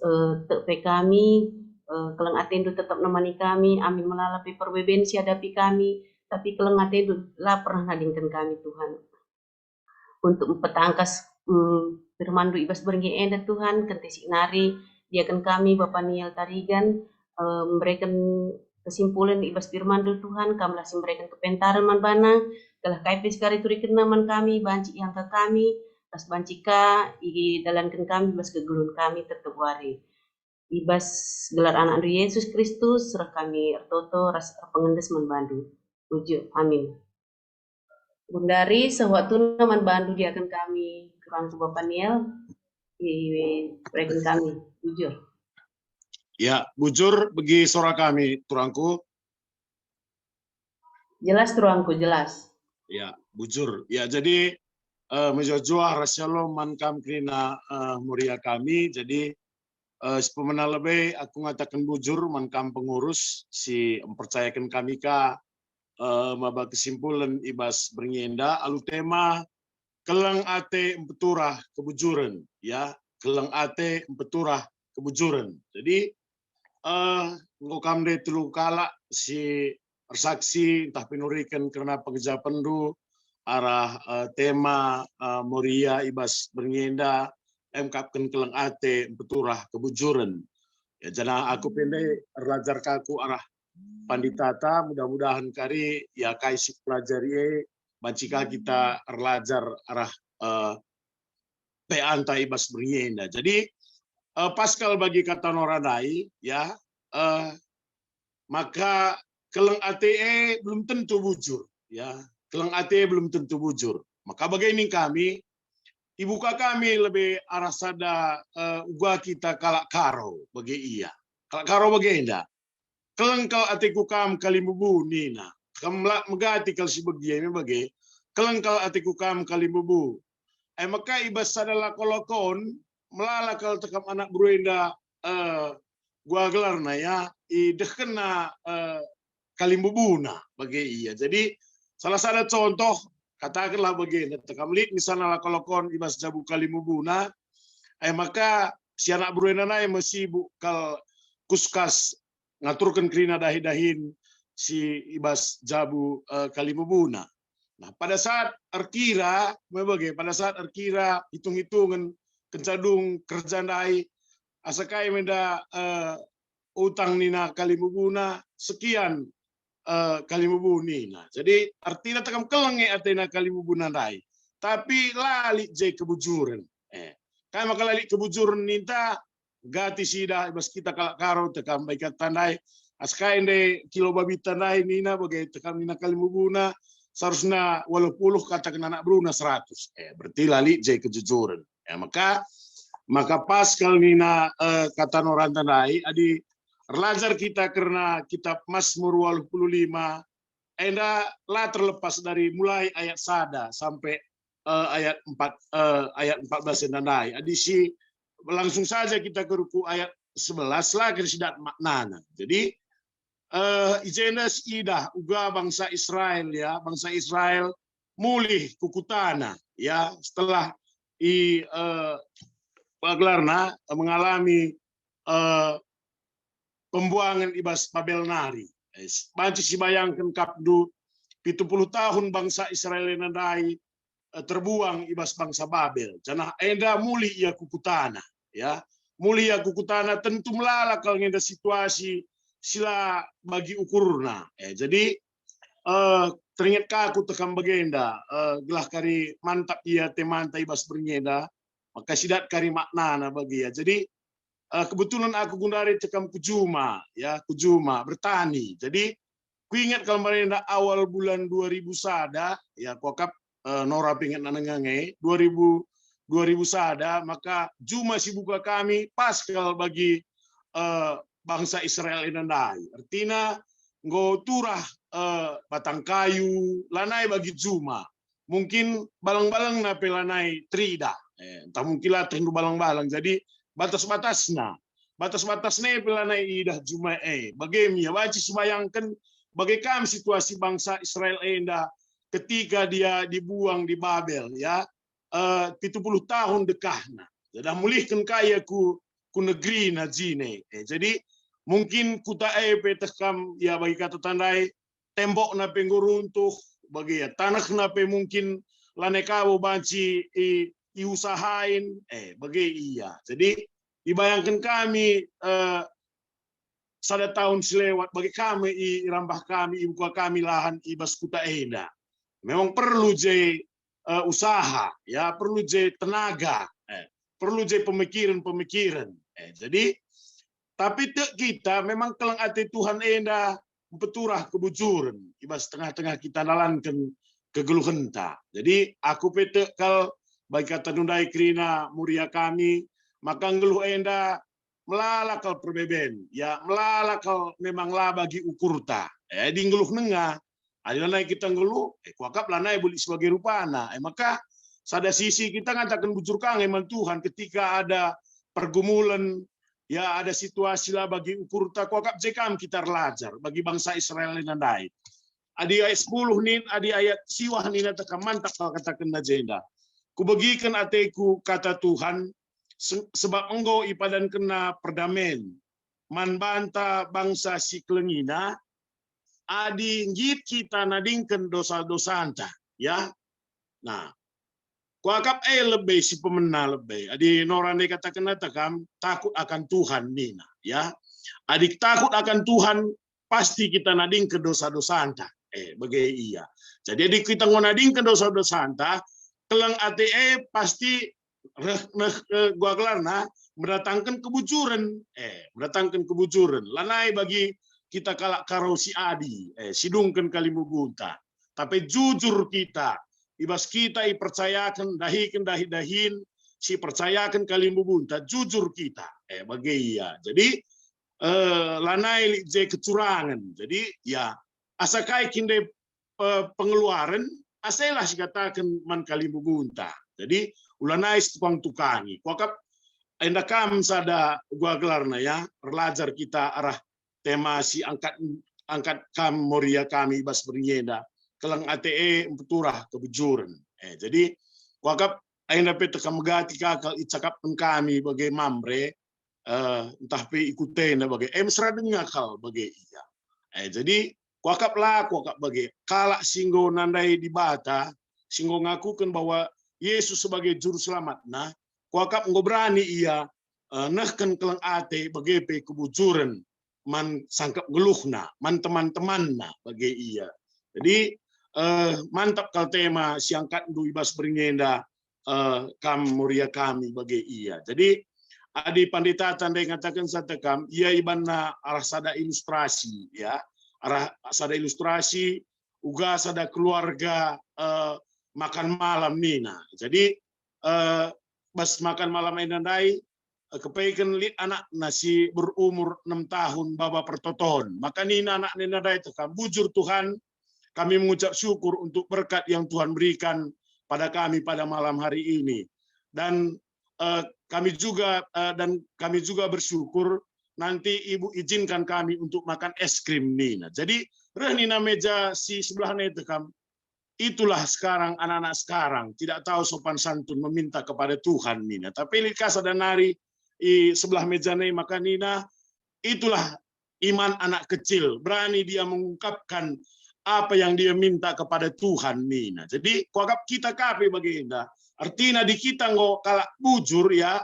tepe kami kelang atendu tetap nemani kami amin melalapi perbebensi hadapi kami tapi kelang atendu lah pernah ngadingkan kami Tuhan untuk petangkas firman du ibas bergi enda Tuhan kentesi nari diakan kami Bapak Niel Tarigan memberikan kesimpulan ibas firman du Tuhan kami lah memberikan kepentaran man bana kalah kaipi sekali turikan naman kami banci yang ke kami pas bancika i dalankan kami ibas kegulun kami tetap wari ibas gelar anak Andri Yesus Kristus serah kami ertoto ras pengendes man bandu ujuk amin Bundari sewaktu naman bandu dia akan kami kurang Bapak Niel berikan kami jujur Ya, bujur bagi suara kami, turangku. jelas turangku jelas Ya, bujur. Ya, jadi menjajua rasyalo mankam krina muria kami. Jadi sepemena lebih aku ngatakan bujur mankam pengurus si mempercayakan kami ka maba kesimpulan ibas bernyenda alu tema kelang ate empeturah kebujuran ya kelang ate empeturah kebujuran. Jadi ngokam de telu kala si saksi entah pinurikan karena pengejapan du arah tema Moria ibas bernyenda emkapkan kelang ate empeturah kebujuran. Ya jana aku pendek erlajar kaku arah panditata mudah-mudahan kari ya kaisi pelajari bancika kita erlajar arah peanta ibas bernyenda. Jadi Pascal bagi kata Noradai ya maka kelang ate belum tentu bujur ya kelang ate belum tentu bujur maka begini kami ibuka kami lebih arah sada uga kita kalak karo bagi iya kalak karo bagi indah kelang kal atiku kam kalimubu nina kamla megati kal si bagi ini bagi kelang kal atiku kam kalimubu maka ibas sadala kolokon melala kal tekam anak bruenda gua gelar na ya ideh kena kalimbubuna bagi iya. Jadi salah satu contoh katakanlah begini tekam lik misalnya kalau kon ibas jabu kalimbubuna maka si anak bruena na masih bukal kuskas ngaturkan krina dahi-dahin si ibas jabu kalimbubuna. Nah pada saat arkira pada saat arkira hitung-hitungan kencadung kerjaan dahi asakai menda utang nina kalimubuna sekian kalimubunina. Jadi artinya tekam kelengi artinya kalimubuna dai. Tapi lali je kebujuran. Kaya maka lali kebujuran ninta gati sida bas kita kalak karo tekam baikat tandai asakai ende kilo babi tandai nina bagai tekam nina kalimubuna seharusnya walau puluh katakan anak bruna 100. Berarti lali je kejujuran. Maka pas kali nina kata orang tandai adi Erlajar kita karena kitab Mazmur 25 enda lah terlepas dari mulai ayat 1 sampai ayat 14 tandai. Adi si langsung saja kita ke ruku ayat 11 lah kersidat maknana. Jadi ijenas idah uga bangsa Israel ya, bangsa Israel mulih kukutana ya setelah paglarna mengalami pembuangan ibas Babel Nari. Banci si bayangkan kapdu 70 tahun bangsa Israel nandai terbuang ibas bangsa Babel. Janah enda muli ia kukutana ya. Muli ia kukutana tentu melala kalau ngenda situasi sila bagi ukurna. Jadi teringat kaku tekam bagenda gelah kari mantap ia temanta ibas bernyeda maka sidat kari maknana bagi ya. Jadi kebetulan aku gundari cekam kujuma ya, kujuma bertani. Jadi ku ingat kalau mereka awal bulan 2000 sada ya kokap Nora pengen nanengange 2000 sada, maka juma si buka kami Paskal bagi bangsa Israel inandai. Artinya nggo turah batang kayu lanai bagi juma. Mungkin balang-balang na pelanai trida. Entah mungkin lah tendu balang-balang. Jadi batas-batasnya pelanai idah juma bagaimana wajib sembayangkan bagai kami situasi bangsa Israel enda ketika dia dibuang di Babel ya 70 tahun dekahna. Jadi mulihkan kaya ku negeri na jine. Jadi mungkin kuta petekam ya bagi kata tandai tembok na pengguruntuh bagi ya tanah na pe mungkin lanekabo banci iusahain bagi iya. Jadi dibayangkan kami sada tahun selewat bagi kami irambah kami ibu kami lahan ibas kuta enda. Memang perlu je usaha ya, perlu je tenaga, perlu je pemikiran. Jadi tapi kita memang kelang ati Tuhan enda peturah kebujuran ibas tengah-tengah kita nalankan kegeluhenta. Jadi aku pete kal bagi kata nundai krina muria kami maka ngeluh enda melalakal perbeben ya, melalakal memang lah bagi ukurta di ngeluh nengah ada lanai kita ngeluh kuakap lanai boleh sebagai rupana maka sada sisi kita ngatakan bujur kang eman Tuhan ketika ada pergumulan ya, ada situasi lah bagi ukurta kuakap jekam kita belajar bagi bangsa Israel nandai. Adi ayat 10 nin, adi ayat siwah nin atau mantap kalau katakan agenda. Kubagikan ateku kata Tuhan sebab engkau ipadan kena perdamen man banta bangsa si kelengina adi ngit kita nadingkan dosa-dosa anta ya. Nah, kuakap lebih si pemena lebih. Adi norane katakan takut akan Tuhan nina ya. Adik takut akan Tuhan pasti kita nading ke dosa-dosa anta. Bagai iya. Jadi adik kita ngonading ke dosa-dosa anta kelang ate pasti gua kelarna mendatangkan kebujuran. Mendatangkan kebujuran. Lanai bagi kita kalak karau si adi. Sidungkan kalimugunta. Tapi jujur kita ibas kita percayakan dahin si percayakan kalimbubunta jujur kita bagi ya. Jadi lanai je kecurangan. Jadi ya asakai kinde pengeluaran asailah si katakan man kalimbubunta. Jadi ulanai tukang tukani. Kuakap endakam sada gua gelarna ya belajar kita arah tema si angkat kam moria kami ibas bernyeda kelang ate empeturah kebujuran. Jadi kuakap aina peta kamagati kakal icakap kami bagai mamre entah pe ikutena bagai mesra ngakal bagai iya. Jadi kuakap bagai kalak singgo nandai di bata singgo ngakukan bahwa Yesus sebagai juru selamat. Nah, kuakap ngo berani iya nahkan kelang ate bagai pe kebujuran man sangkap geluhna man teman-temanna bagai iya. Jadi mantap kal tema siangkat du ibas beringenda kam muria kami bagi iya. Jadi adi pandita tandai ngatakan satakam ia ibanna arah sada ilustrasi ya, arah sada ilustrasi uga sada keluarga makan malam nina. Jadi bas makan malam endandai kepaikan lit anak nasi berumur 6 tahun baba pertoton. Maka nina anak nendai tekam bujur Tuhan. Kami mengucap syukur untuk berkat yang Tuhan berikan pada kami pada malam hari ini. Dan kami juga bersyukur nanti Ibu izinkan kami untuk makan es krim nina. Jadi nina meja si sebelahnya itu kam. Itulah sekarang anak-anak sekarang tidak tahu sopan santun meminta kepada Tuhan nina. Tapi likas ada nari di sebelah meja nih maka nina itulah iman anak kecil. Berani dia mengungkapkan apa yang dia minta kepada Tuhan nina. Jadi kuakap kita kape baginda. Artinya di kita ngo kalak bujur ya,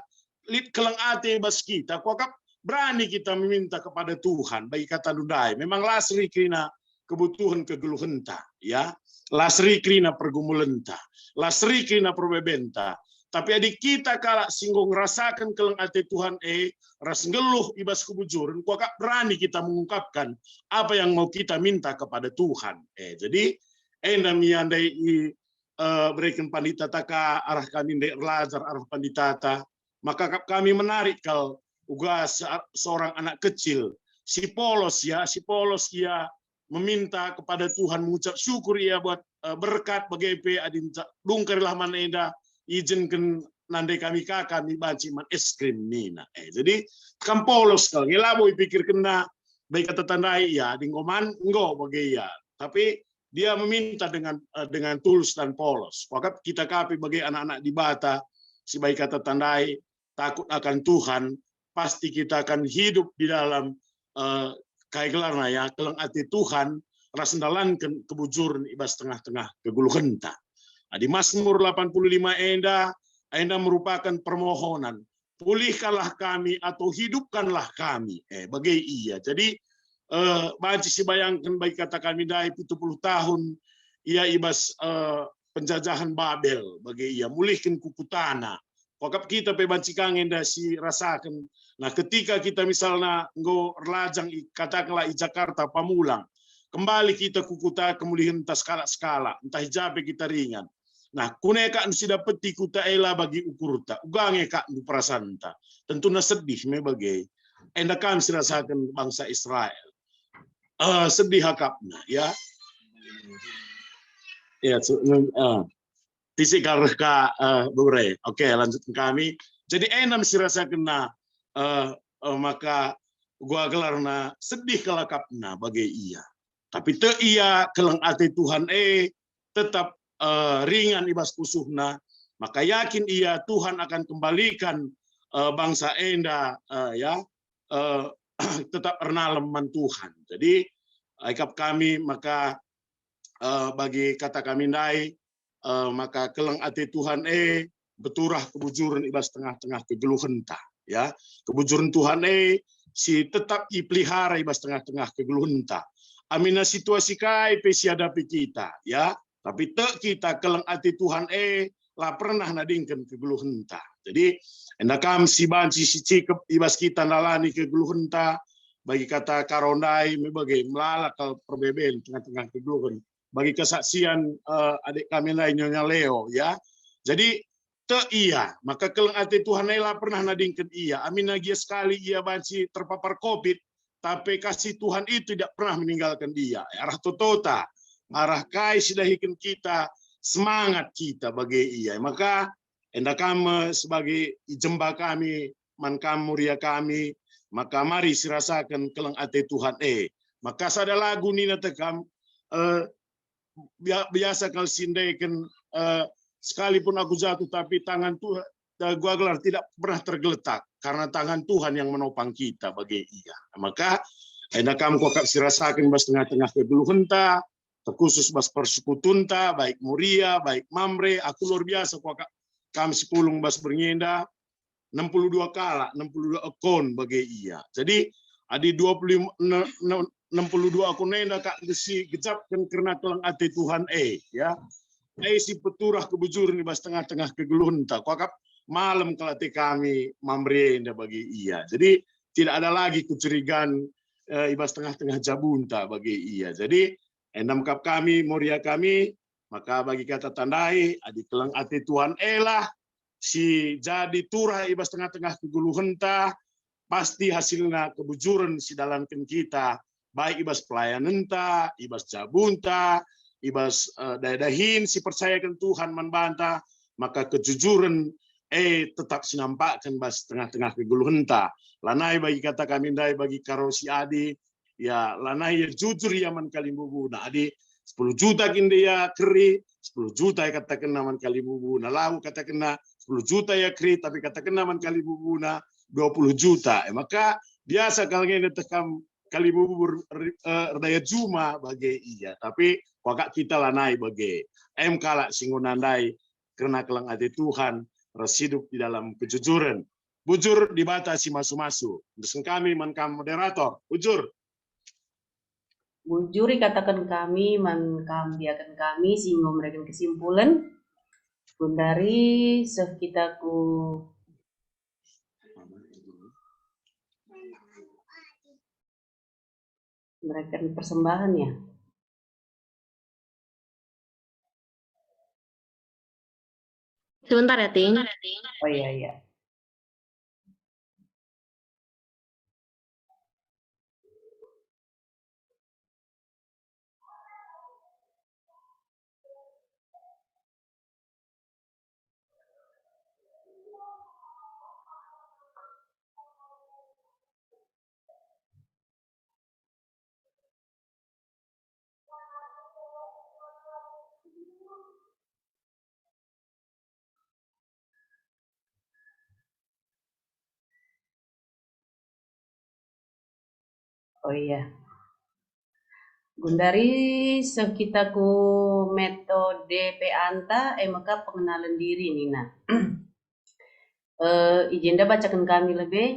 lit kelang ate bas kita kuakap berani kita meminta kepada Tuhan bagi kata nudai. Memang lasri krina kebutuhan kegeluhenta ya. Lasri krina pergumulenta. Lasri krina perbebenta. Tapi adik kita kalau singgung rasakan kelang ate Tuhan ras ngeluh ibas kebujuran, kok berani kita mengungkapkan apa yang mau kita minta kepada Tuhan. Jadi endam andai berikan pandita taka arah kami ndek belajar arah pandita, maka kami menarik kalau uga seorang anak kecil si Polos ya meminta kepada Tuhan, mengucap syukur ya buat berkat bagi adin dungkarilah maneda izinkan nandai kami kami banci man es krim nina. Jadi kan Polos kalau ngelabo pikir kena baik kata tandai ya di ngoman enggak bagi ya, tapi dia meminta dengan tulus dan polos. Maka kita kapi bagi anak-anak di Bata si baik kata tandai takut akan Tuhan, pasti kita akan hidup di dalam kayak gelarna ya kelang ati Tuhan rasendalan kebujuran ibas tengah-tengah kegulu henta. Di Mazmur 85 enda merupakan permohonan, pulihkanlah kami atau hidupkanlah kami. Bagai iya. Jadi banci si bayangkan baik kata kami dai 70 tahun ia ibas penjajahan Babel bagai iya mulihkan kuku tanah. Wakap kita pe banci kangen dah si rasakan. Nah ketika kita misalnya nggo relajang katakanlah i Jakarta Pamulang, kembali kita kukuta kemulihan tas skala entah hijabe kita ringan. Nah kuneka nusi dapeti kuta ela bagi ukurta ugange kak nu prasanta. Tentunya sedih me bagai endakan si rasakan bangsa Israel. Sedih hakapna ya. Ya tisik ka bure. Oke, lanjutkan kami. Jadi enam si rasa kena maka gua gelarna sedih kelakapna bagai iya. Tapi te iya kelang ate Tuhan tetap ringan ibas kusuhna, maka yakin iya Tuhan akan kembalikan bangsa enda ya tetap ernaleman Tuhan. Jadi aikap kami maka bagi kata kami ndai maka kelang ate Tuhan beturah kebujuran ibas tengah-tengah kegeluhenta ya. Kebujuran Tuhan si tetap ipelihara ibas tengah-tengah kegeluhenta. Amina situasi kai pe siadapi kita ya. Tapi te kita kelang ate Tuhan lah pernah nadingkan kegeluhenta. Jadi endakam si banci si cikep ibas kita nalani kegeluhenta bagi kata karondai mebagai melalak perbeben tengah-tengah kegeluhan. Bagi kesaksian adik kami lainnya Leo ya. Jadi te iya, maka kelang ate Tuhan lah pernah nadingkan iya. Amin lagi sekali ia banci terpapar COVID, tapi kasih Tuhan itu tidak pernah meninggalkan dia. Arah totota, arah kai sidahikan kita, semangat kita bagi iya. Maka endakam sebagai jemba kami, mankam muria kami, maka mari sirasakan kelang ate Tuhan Maka sada lagu nina tekam biasa kalau sindaikan sekalipun aku jatuh tapi tangan Tuhan gua gelar tidak pernah tergeletak karena tangan Tuhan yang menopang kita bagi iya. Maka endakam kau kap sirasakan bas tengah-tengah kegeluhenta terkhusus bas persekutunta baik Muria baik Mamre aku luar biasa kau kap kami sepulung bas bernyenda 62 kala 62 akun bagi iya. Jadi adi 62 aku nenda kak desi gejapkan karena kelang ate Tuhan ya. Si peturah kebujuran di bas tengah-tengah kegeluhenta. Kuakap malam kelate kami mamre indah bagi iya. Jadi tidak ada lagi kecurigaan ibas tengah-tengah jabunta bagi iya. Jadi enam kap kami muria kami maka bagi kata tandai adi kelang ate Tuhan lah si jadi turah ibas tengah-tengah kegeluhenta pasti hasilnya kebujuran si dalamkan kita. Baik ibas pelayanan ta, ibas jabunta, ibas dadahin si percayakan Tuhan membantah, maka kejujuran tetap sinampakkan bas tengah-tengah kegeluhenta. Lanai bagi kata kami dai bagi karosi adi, ya lanai ya jujur ya man kalimbubu. Nah adi 10 juta kinde ya keri, 10 juta ya katakan naman kalimbubu. Nah lau katakan 10 juta ya keri, tapi katakan naman kalimbubu na 20 juta. Maka biasa kalau ini tekam kali bubur daya juma bagi iya, tapi wakak kita lanai bagi kalak singunandai karena kelang ate Tuhan hidup di dalam kejujuran. Bujur dibatasi masu-masu. Terus kami mankam moderator, bujur. Bujuri katakan kami, mankam biarkan kami sehingga mereka kesimpulan. Gundari sekitaku memberikan persembahan ya. Sebentar ya, Ting. Oh iya iya. Oh iya. Gundari sekitaku metode pe anta maka pengenalan diri Nina. Ijenda bacakan kami lebih.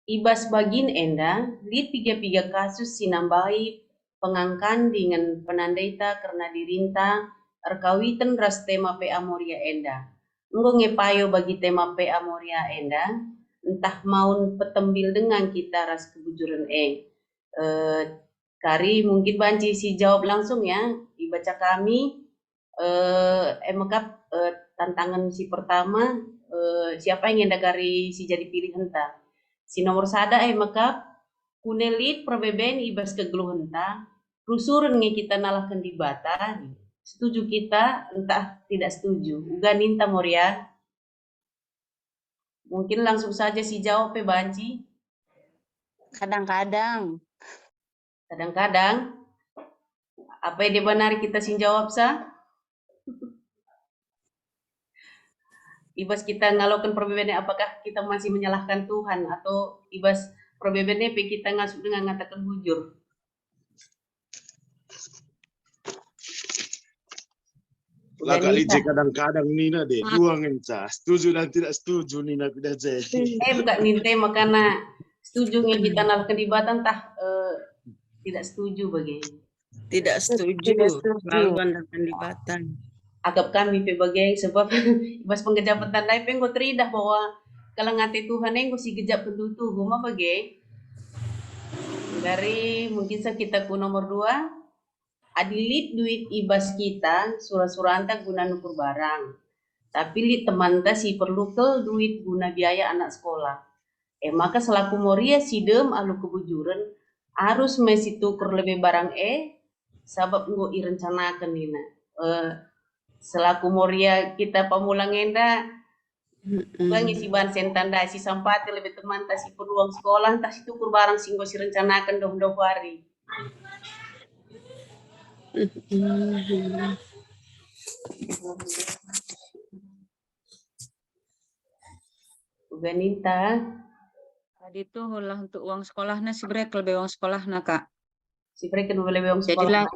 Ibas bagin enda, lihat piga-piga kasus sinambai pengangkan dengan penandaita karena dirinta erkawitan ras tema pe amoria enda. Enggo ngepayo bagi tema pe amoria enda, entah maun petembil dengan kita ras kebujuran Kari mungkin banci si jawab langsung ya, dibaca kami. Maka tantangan si pertama, siapa yang hendak kari si jadi pilih henta. Si nomor sada maka kunelit perbeben ibas kegeluh henta, rusurun nge kita nalahkan di bata, setuju kita entah tidak setuju. Uga ninta Moria. Mungkin langsung saja si jawab banci. Kadang-kadang. Kadang-kadang apa yang dibenari kita sing jawab sa? Ibas kita ngalakukan perbedaannya, apakah kita masih menyalahkan Tuhan atau ibas perbedaannya kita ngasuk dengan mengatakan bujur. Lah Kak Lije kadang-kadang Nina deh, dua ngenca, setuju dan tidak setuju Nina tidak jadi. Bukan ninte makana setuju yang kita nalakan di batan tah tidak setuju bagi. Tidak setuju. Lalu andakan di batan. Agap kami sebagai sebab ibas penggejap tandai penggo teridah bahwa kalau ngati Tuhan enggo si gejap pentutu guma bagi. Dari mungkin kita ku nomor 2, adilit duit ibas kita surah-suranta guna nukur barang. Tapi li teman ta si perlu ke duit guna biaya anak sekolah. Maka selaku moria sidem alu kebujuran harus mesi tukur lebih barang sabab nggo irencanakan nina. Selaku moria kita pamulang enda bang isi ban sentanda si sampati lebih teman ta si peluang sekolah ta si tukur barang singgo si rencanakan dom hari. Uganita. Tadi itu ulah untuk uang sekolahnya si brek lebih uang sekolahnya Kak. Si mereka lebih uang sekolah.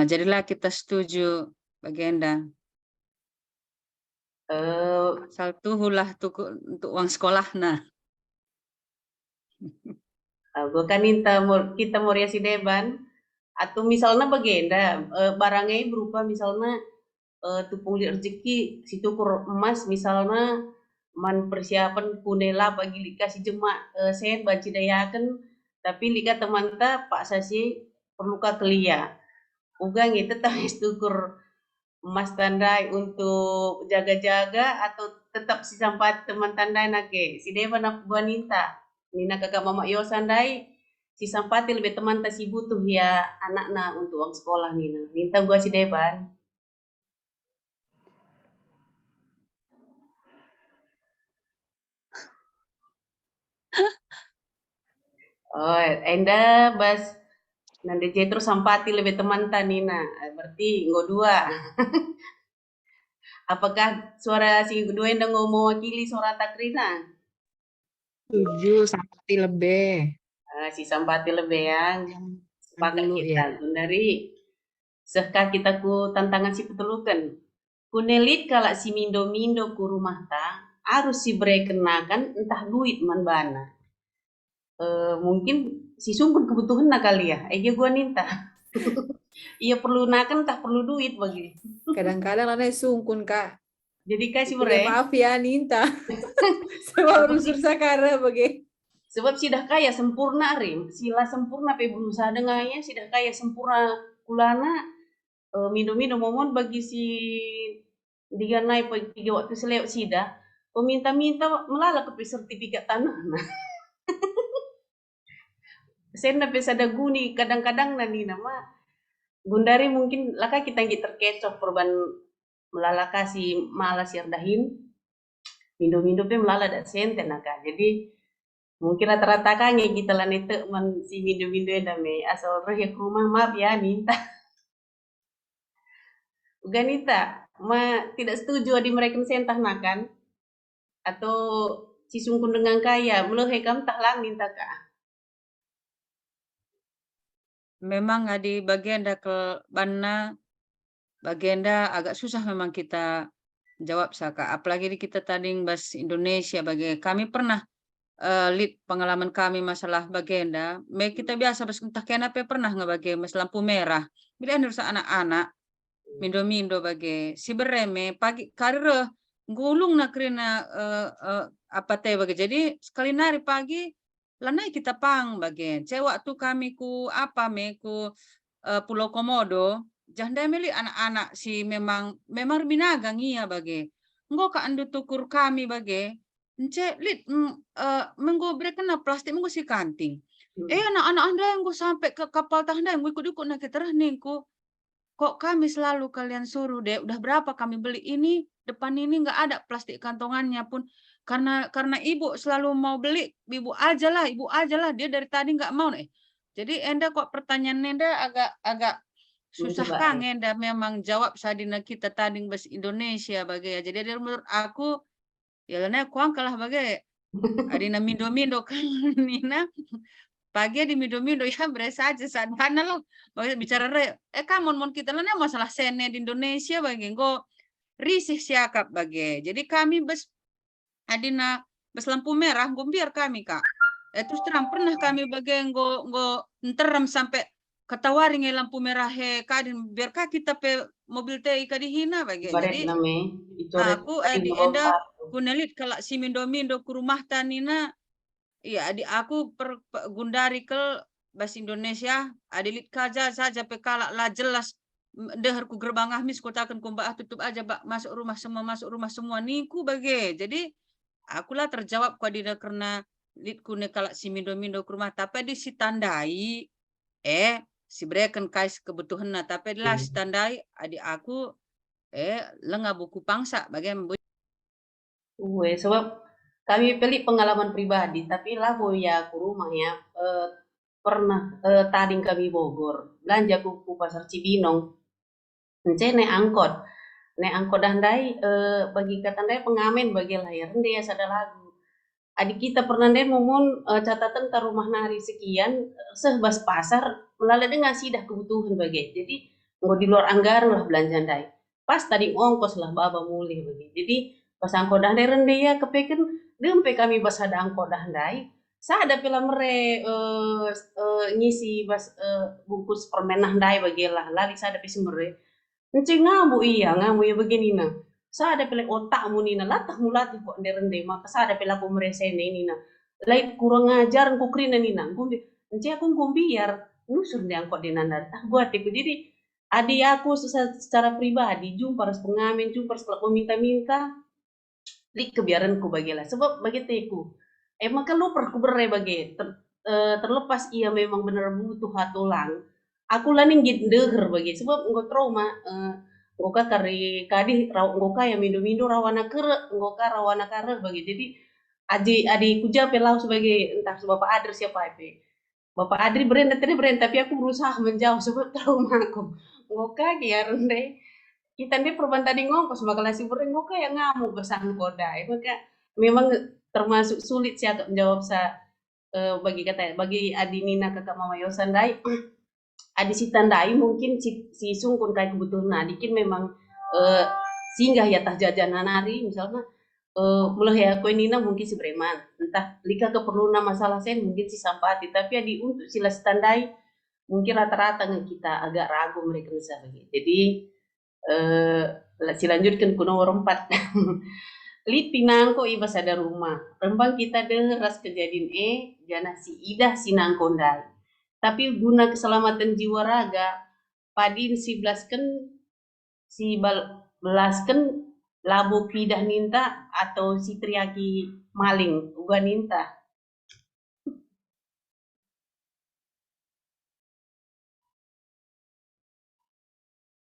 Jadilah kita setuju bagenda. Satu ulah untuk uang sekolahnya. Bukan kita moria si deban atau misalnya bagenda barangnya berupa misalnya tupung rezeki si tukur emas misalnya man persiapan kunela bagi lika si jema sehat banci dayakan tapi lika teman ta pak sasi perlu kelia ugang itu tangis tukur emas tandai untuk jaga-jaga atau tetap si sampai teman tandai nake si deban aku wanita nina kakak mama yo sandai si sampati lebih teman ta si butuh ya anakna untuk uang sekolah nina minta gua si deban. Oh, enda bas nanti jetro sampati lebih teman ta nina berarti nggo 2. Apakah suara si kedua enda ngomong mewakili suara Takrina? Setuju, sampati lebih. Si sampati lebih yang sepakat Dulu, kita. Dari sehka kita ku tantangan si petulukan. Kunelit kalau si mindo-mindo ku rumah ta harus si kenakan entah duit man bana. Mungkin si sungkun kebutuhan nak kali ya. Gua ninta. Iya perlu nakan tak perlu duit bagi. Kadang-kadang ada sungkun Kak. Jadi kasih Jadi bre. maaf ya Ninta. Sebab rusur sakara bagi. Sebab sudah kaya sempurna rim, sila sempurna pe berusaha dengannya sudah kaya sempurna kulana minum-minum momon bagi si diganai tiga waktu selewat sida peminta-minta melala ke sertifikat tanah nah senda pe sada guni kadang-kadang nani nama gundari mungkin laka kita ngi terkecoh perban melala kasih malas yardahin minum-minum pe melala da sente naka jadi mungkin rata-rata kange kita lah nete man si minum-minum dame asal roh ya rumah maaf ya minta Ganita, tidak setuju di mereka sentah makan atau si sungkun dengan kaya meluhe kam tak lang minta ka. Memang di bagian ke bana bagian agak susah memang kita jawab Saka. Apalagi di kita tading bahasa Indonesia bagi kami pernah lead pengalaman kami masalah bagenda. Kita biasa bas entah kenapa pernah ngebagi mas lampu merah. Bila harus anak-anak mindo-mindo bagi si bereme pagi karir gulung nak kerana apa teh bagi. Jadi sekali nari pagi lanai kita pang bagian. Waktu kami ku apa ku Pulau Komodo janda meli anak-anak si memang binagang iya bagi. Engko ka andu tukur kami bagi. Lit menggobrek kena plastik menggo si kanting. Anak-anak anda yang gue sampai ke kapal tanda yang gue ikut-ikut nak kita ningku. Kok kami selalu kalian suruh deh, udah berapa kami beli ini, depan ini nggak ada plastik kantongannya pun. Karena ibu selalu mau beli, ibu aja lah, dia dari tadi nggak mau nih. Jadi Enda kok pertanyaan Enda agak susah kang Enda memang jawab sadina kita tadi bahasa Indonesia bagai ya. Jadi menurut aku ya lana kuang kalah bagai adina mindo-mindo kan Nina pagi di mido-mido ya berasa aja sana lo bicara kamu mon kita lah masalah sene di Indonesia bagi go risih siakap bagi jadi kami adina lampu merah go biar kami kak terus terang pernah kami bagi go enteram sampai ketawaring lampu merah kadin biar kita pe mobil teh kadihina bagi jadi aku di enda kunelit kalau si mindo-mindo ke rumah tanina iya, aku gundari ke bahasa Indonesia, adilit kaja saja pekala lah jelas dehar ku gerbang ahmis kotakan kumbah tutup aja masuk rumah semua ningku bagi. Jadi akulah terjawab dina karena litku nekala si mindo-mindo ke rumah tapi di si tandai si breken kais kebutuhan tapi lah si tandai adik aku lengah buku pangsa bagaimana sebab kami pilih pengalaman pribadi, tapi lah ya ke rumah ya pernah tading kami Bogor, belanja ku pasar Cibinong, naik angkot dandai bagi katandai pengamen bagi layar, dia sadar lagu. Adik kita pernah deh ngomong catatan ke rumah nari sekian, sebas pasar melalui dengan sidah kebutuhan bagi, jadi nggak di luar anggaran lah belanja dai. Pas tadi ongkos lah baba mulih bagi, jadi pas angkot dandai rendah ya kepeken dempe kami bas ada angkot dandai sada pila mere ngisi bas bungkus permen dandai bagilah lali sada pisi mere ence ngamu ya begini na sada pila otak mu nina latah mulati kok nderende maka sada pila ku mere sene nina lain kurang ngajar ku krina nina gumbi ence aku biar nusur di angkot di nanda buat itu jadi adik aku secara pribadi jumpa harus pengamen jumpa harus meminta-minta lik kebiaranku bagilah sebab bagi teku emang kan lu perku berai bagi terlepas ia memang benar butuh hatulang aku laning deher bagi sebab enggak trauma enggak kari kadi enggak ya mindo-mindo rawana kere enggak rawana kare bagi jadi adi kuja pelau sebagai entah Bapak Adri siapa itu Bapak Adri berenda tapi aku berusaha menjauh sebab trauma aku enggak ya rende kita ini perubahan tadi ngongkos makalah si bureng kok kayak ngamuk besan kodai maka memang termasuk sulit sih agak menjawab bagi Adi Nina kakak Mama Yosan dai Adi si tandai mungkin si sungkun kayak kebutuhan adikin memang singgah ya tah jajanan hari misalnya mulai ya kue Nina mungkin si breman entah lika keperluan masalah sen mungkin si sampati tapi adi untuk sila tandai mungkin rata-rata kita agak ragu mereka bisa bagi jadi Silanjutkan ku nomor 4. Lit pinangko ibas ada rumah. Rembang kita deras kejadian jana si idah sinangkondai. Tapi guna keselamatan jiwa raga, padin si belaskan labo pidah ninta atau si triaki maling uga ninta.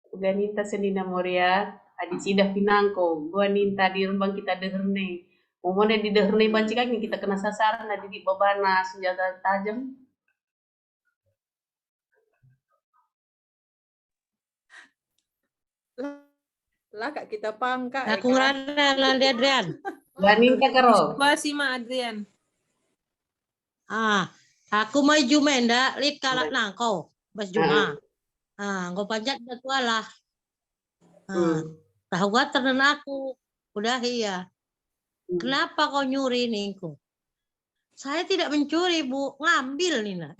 Uga ninta senina moria adi sidah pinangko gua ninta di rembang kita deherne. Umone di deherne banci kaki kita kena sasaran adi di babana senjata tajam. Lah kak kita pangka ya Aku Kak. ngerana nanti Adrian. Gua ninta karo. Masih Ma Adrian. Aku mau jumenda lit kalak nangko bas juma. Nggo panjat datualah. Tahu gak tenan aku. Udah iya. Kenapa kau nyuri ningku? Saya tidak mencuri, Bu. Ngambil Nina.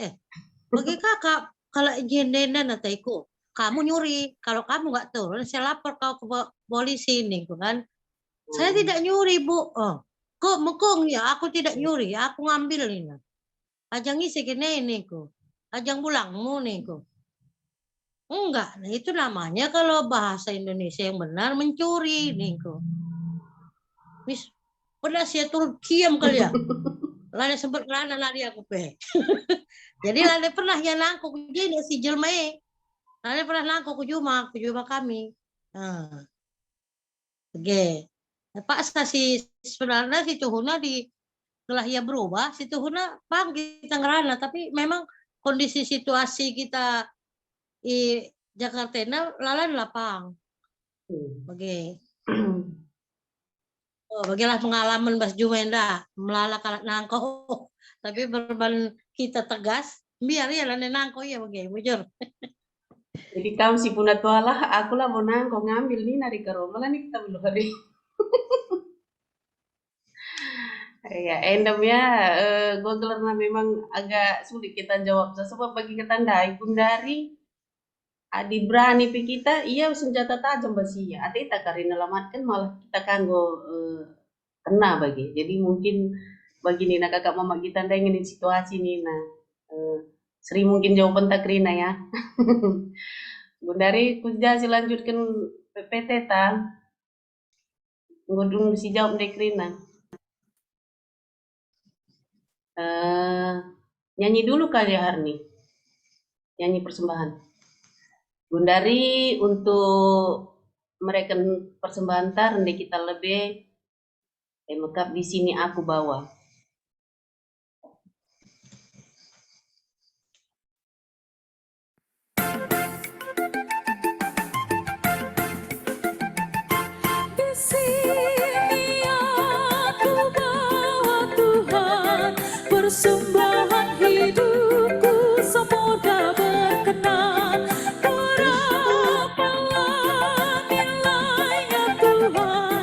Bagi kakak kalau jendena nataiku. Kamu nyuri. Kalau kamu nggak turun, saya lapor kau ke polisi ningku kan. Saya tidak nyuri, Bu. Kok mekong ya? Aku tidak nyuri. Aku ngambil Nina. Ajang isi kene ningku. Ajang bulangmu ningku. Enggak, nah itu namanya kalau bahasa Indonesia yang benar mencuri ningku. Wis, pernah saya turun kiam kali ya. Lada sempat lana nari aku pe. Jadi lada pernah ya nangkuk jadi si jelmae. Lada pernah nangkuk ke juma kami. Oke. Pak si sebenarnya si Tuhuna di telah ya berubah, si Tuhuna bang kita ngerana, tapi memang kondisi situasi kita di Jakarta ini lalan lapang. Oke. Bagilah pengalaman Bas Jumenda melalak alat nangko. Tapi berban kita tegas, biar ya lain nangko ya bagai bujur. Jadi kamu si punat tualah, aku lah mau nangko ngambil nih nari ke rumah lah nih kita belum hari. Ya, endemnya gue karena memang agak sulit kita jawab. Sebab bagi ketandai pun dari adi berani pi kita, iya senjata tajam basi ya. Ati tak karena lamatkan malah kita kanggo kena bagi. Jadi mungkin bagi Nina kakak mama kita ingin situasi Nina. Sering mungkin jawaban tak Rina ya. Bundari kuja lanjutkan PPT ta. Ngudung si jawab dek Rina. Nyanyi dulu kali ya Harni. Nyanyi persembahan. Bundari untuk mereka persembahan tar kita lebih lengkap di sini aku bawa.